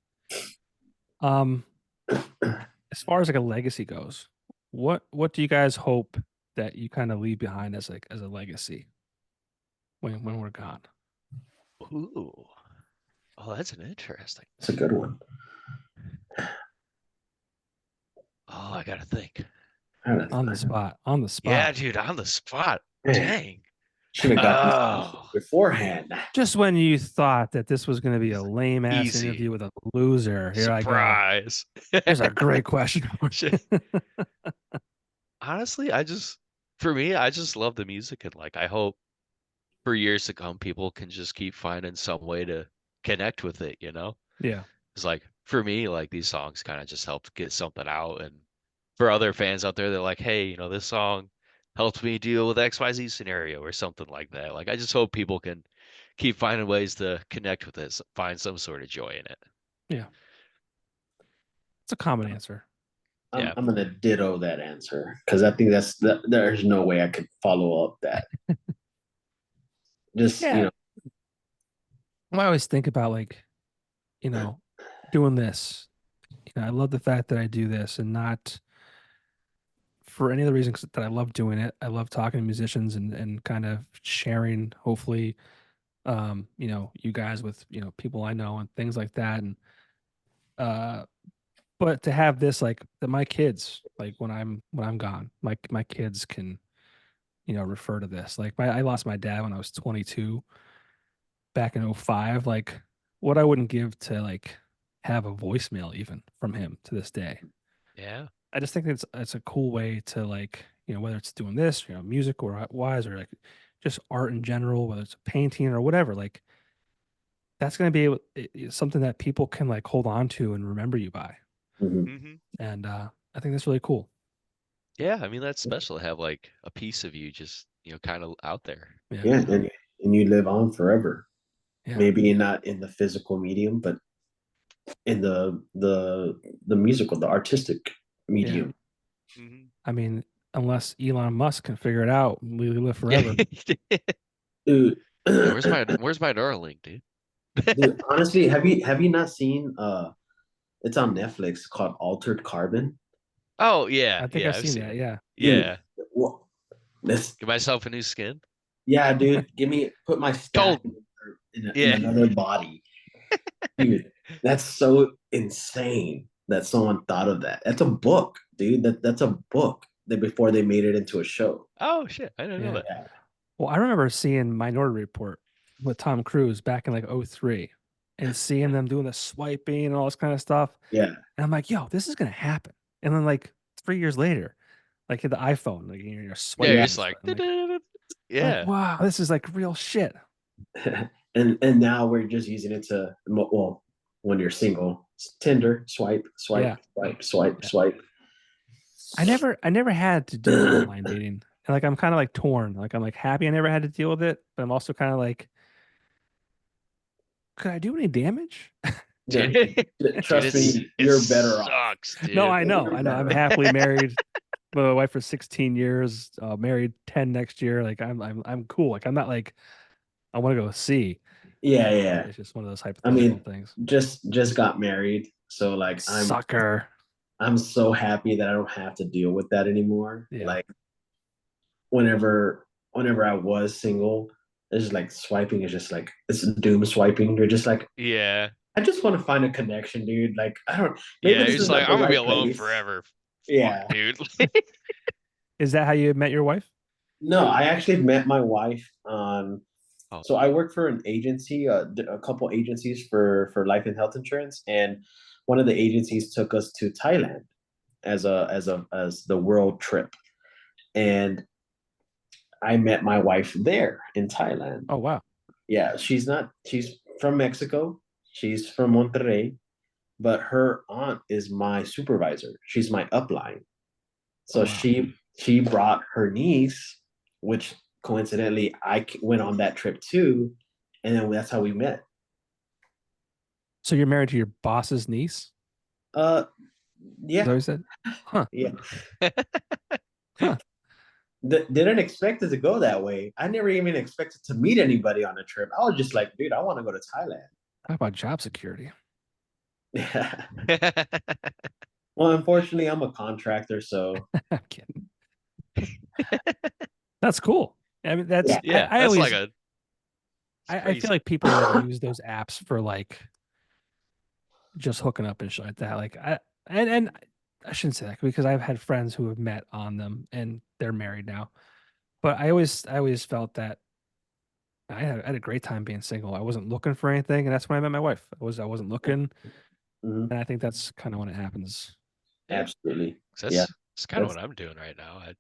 As far as like a legacy goes, what do you guys hope that you kind of leave behind as like as a legacy when we're gone? Ooh. Oh, that's an interesting. It's a good one. Oh, I gotta think. On the spot. On the spot. Yeah, dude, on the spot. Man. Dang. Should have got this beforehand. Just when you thought that this was going to be a lame ass Easy. interview with a loser, here Surprise. I go. Here's a great question. Honestly, for me, I just love the music, and like I hope for years to come people can just keep finding some way to connect with it, Yeah. It's like for me, like these songs kind of just help get something out, and for other fans out there, they're like, hey, this song helped me deal with XYZ scenario or something like that. Like I just hope people can keep finding ways to connect with it, find some sort of joy in it. Yeah. It's a common answer. I'm gonna ditto that answer because I think there's no way I could follow up that. Just I always think about like, doing this. I love the fact that I do this and not for any of the reasons that I love doing it. I love talking to musicians and kind of sharing, hopefully, you guys with, people I know and things like that. And, but to have this, like that my kids, like when I'm gone, my kids can, refer to this. Like I lost my dad when I was 22 back in 05. Like what I wouldn't give to like have a voicemail even from him to this day. Yeah. I just think it's a cool way to like, whether it's doing this, music or wise or like just art in general, whether it's a painting or whatever, like that's going to be something that people can like hold on to and remember you by. Mm-hmm. And I think that's really cool. Yeah, I mean that's special to have like a piece of you just kind of out there. Yeah, and you live on forever. Yeah. Maybe not in the physical medium, but in the musical, the artistic medium. Yeah. Mm-hmm. I mean, unless Elon Musk can figure it out, we live forever. Dude, where's my Neuralink, dude? Dude, honestly, have you not seen it's on Netflix called Altered Carbon? Oh yeah, I think I've seen that. it. Yeah. Yeah. Dude, what this Give myself a new skin. Yeah, dude, put my stack in another body. Dude, that's so insane that someone thought of that. That's a book, dude. That's a book that before they made it into a show. Oh shit, I didn't know that. Yeah. Well, I remember seeing Minority Report with Tom Cruise back in like 03 and seeing them doing the swiping and all this kind of stuff. Yeah. And I'm like, yo, this is gonna happen. And then like 3 years later, like the iPhone, like you're swiping. Yeah, you're just like, yeah. Like, wow, this is like real shit. and now we're just using it to when you're single, Tinder, swipe, Yeah. swipe. I never had to do online dating. And like I'm kind of like torn. Like I'm like happy I never had to deal with it, but I'm also kind of like, could I do any damage? Trust me, you're better off. Dude. No, I know. I'm happily married. My wife for 16 years, married 10 next year. Like I'm cool. Like I'm not like I want to go see. Yeah. It's just one of those hypothetical things. Just got married, so like I'm so happy that I don't have to deal with that anymore. Yeah. Like whenever I was single, it's just like swiping is just like it's doom swiping. You're just like, yeah, I just want to find a connection, dude. Like I don't. You're just like I'm gonna be alone forever. Yeah, dude. Is that how you met your wife? No, I actually met my wife on Oh, So I work for an agency, a couple agencies for life and health insurance, and one of the agencies took us to Thailand as the world trip, and I met my wife there in Thailand. Oh wow. Yeah, she's from Mexico. She's from Monterrey, but her aunt is my supervisor. She's my upline. Oh So wow. she brought her niece, which coincidentally went on that trip too, and then that's how we met. So you're married to your boss's niece? Uh, Is that what yeah, you said? Huh. yeah. Huh. Didn't expect it to go that way. I never even expected to meet anybody on a trip. I was just like, dude, I want to go to Thailand. Talk about job security. Yeah. Well, unfortunately, I'm a contractor, so I'm kidding. That's cool. I mean, that's yeah. yeah, I that's always like a. It's I feel crazy. like people like use those apps for like just hooking up and shit like that. Like and I shouldn't say that because I've had friends who have met on them and they're married now. But I always felt that I had a great time being single. I wasn't looking for anything, and that's when I met my wife. I wasn't looking, Mhm. and I think that's kind of when it happens. Yeah, Absolutely. 'cause Yeah, that's kind of that's what I'm doing right now. I got out of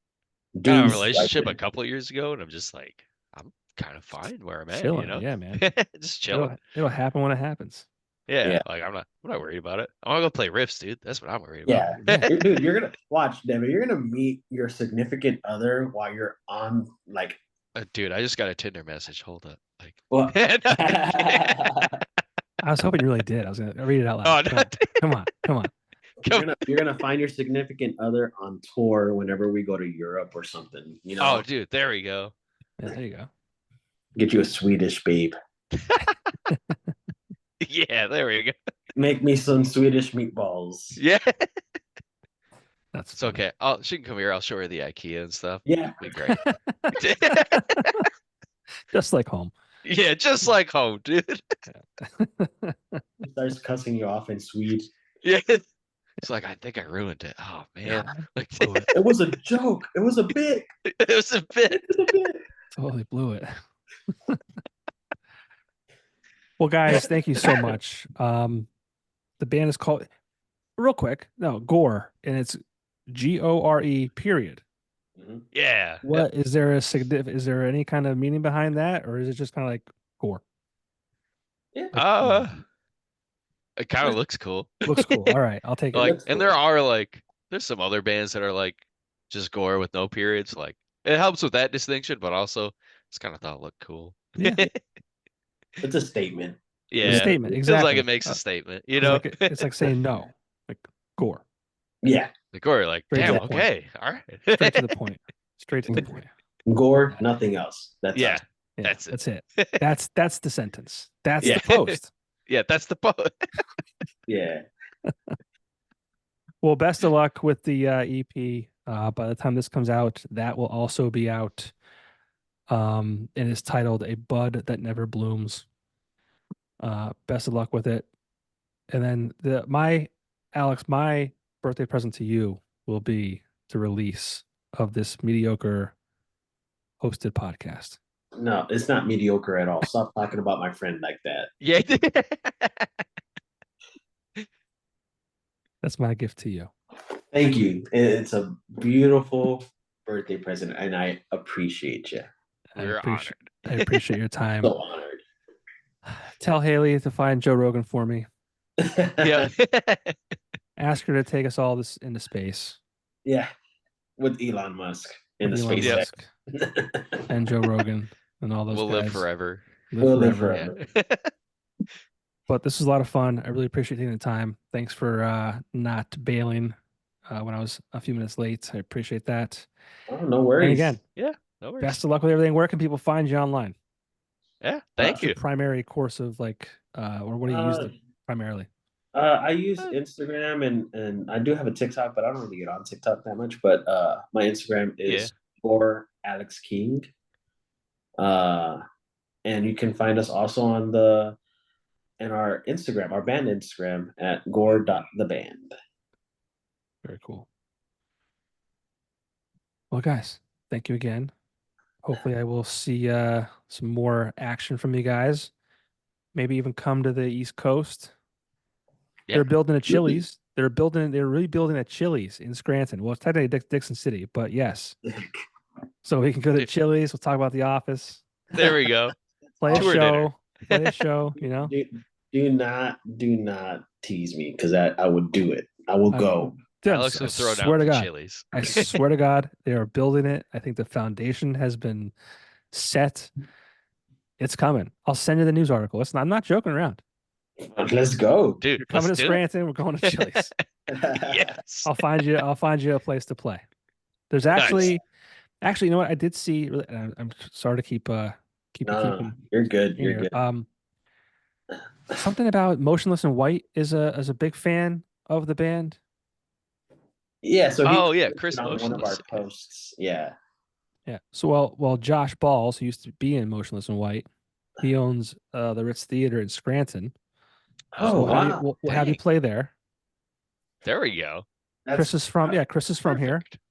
a Doom's right relationship a there. couple of years ago, and I'm just like, I'm kind of fine where I'm at, Chilling, yeah, man. just chilling. It'll happen when it happens. Yeah, Yeah, like I'm not worried about it. I want to go play riffs, dude. That's what I'm worried about. yeah. Yeah. Dude, you're gonna watch, Devin. You're gonna meet your significant other while you're on like Dude, I just got a Tinder message. Hold up, like, what? no, I'm kidding. I was hoping you really did. I was gonna read it out Oh loud. no, Come on, come on. come. You're gonna find your significant other on tour whenever we go to Europe or something. You Oh, know, dude, there we go. Yeah, there you go. get you a Swedish babe. Yeah, there we go. Make me some Swedish meatballs. Yeah, That's it's funny. okay. Oh, she can come here. I'll show her the IKEA and stuff. Yeah, Be great. Just like home. Yeah, just like home, dude. starts cussing you off in Swede. Yeah. It's like I think I ruined it. Oh man. Yeah, Like blew it. It was a joke. It was a bit. it was a bit. It was a bit. Totally blew it. Well, guys, thank you so much. The band is called real quick. No, Gore, and it's Gore period. Mhm. Yeah. What is there is there any kind of meaning behind that, or is it just kind of like Gore? Yeah. Like, It kind of looks cool. looks cool. All right, I'll take it. It Like, looks and cool. there are like there's some other bands that are like just Gore with no periods. Like it helps with that distinction, but also it's kind of thought it looked cool. Yeah. It's a statement. A Yeah. statement, Feels like exactly. it makes a statement, you It's know? like it's like saying no, like Gore, Yeah. Like Gore, like, Straight to damn, the point. okay, all straight to right. the point, straight to the point. Gore, nothing else. That's Yeah, us. Yeah, that's it. that's it. That's the sentence. That's Yeah. the post. Yeah, that's the post. Yeah. Well, best of luck with the EP. By the time this comes out, that will also be out. And it's titled "A Bud That Never Blooms." Best of luck with it. And then my birthday present to you will be the release of this mediocre hosted podcast. No, it's not mediocre at all. Stop talking about my friend like that. Yeah. That's my gift to you. Thank you. It's a beautiful birthday present, and I appreciate you. We're honored. I appreciate your time. So honored. Tell Haley to find Joe Rogan for me. Yeah. Ask her to take us all this into space. Yeah. With Elon Musk in With the Elon space Musk and Joe Rogan and all those We'll guys. live forever. We'll live forever. forever. Yeah. But this was a lot of fun. I really appreciate taking the time. Thanks for not bailing when I was a few minutes late. I appreciate that. Oh, no worries. And again, Yeah. No worries. best of luck with everything. Where can people find you online? Yeah. Thank Your you. primary course of like, or what do you use primarily? I use Instagram and I do have a TikTok, but I don't really get on TikTok that much. But my Instagram is for Alex King. And you can find us also on our Instagram, our band Instagram at gore.theband. Very cool. Well, guys, thank you again. Hopefully I will see some more action from you guys. Maybe even come to the East Coast. Yeah. They're building a Chili's. They're rebuilding a Chili's in Scranton. Well, it's technically Dixon City, but yes. So we can go to Dude. Chili's. We'll talk about The Office. There we go. Play a Tour dinner. show. Play a show. You know. Do not tease me because I would do it. I will go. Dude, Alex I will throw swear down to for God. Chili's. I swear to God, they are building it. I think the foundation has been set. It's coming. I'll send you the news article. I'm not joking around. Let's go. Dude, You're coming to let's do it. Scranton. We're going to Chili's. Yes. I'll find you a place to play. There's actually, you know what? I did see. I'm sorry to keep No, keeping. you're good. You're Here. good. Something about Motionless in White is a big fan of the band. Yeah. So Chris on one of our Motionless. posts. Yeah. Yeah. So well, Josh Balls, who used to be in Motionless in White, he owns the Ritz Theater in Scranton. Oh, so wow. We'll have you play there. There we go. Chris is from here.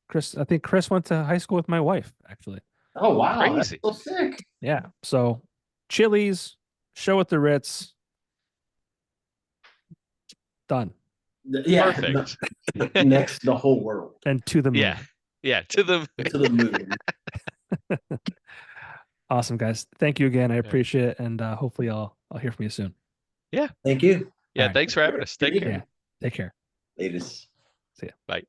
Chris, I think Chris went to high school with my wife, actually. Oh, wow. Crazy. That's so sick. Yeah. So Chili's, show at the Ritz. Done. Yeah. Perfect. Next, the whole world. And to the moon. Yeah. Yeah. To the moon. Awesome, guys. Thank you again. I appreciate it. And hopefully I'll hear from you soon. Yeah. Thank you. Yeah. All right. Thanks for having us. Take care. Yeah. Take care. Latest. See ya. Bye.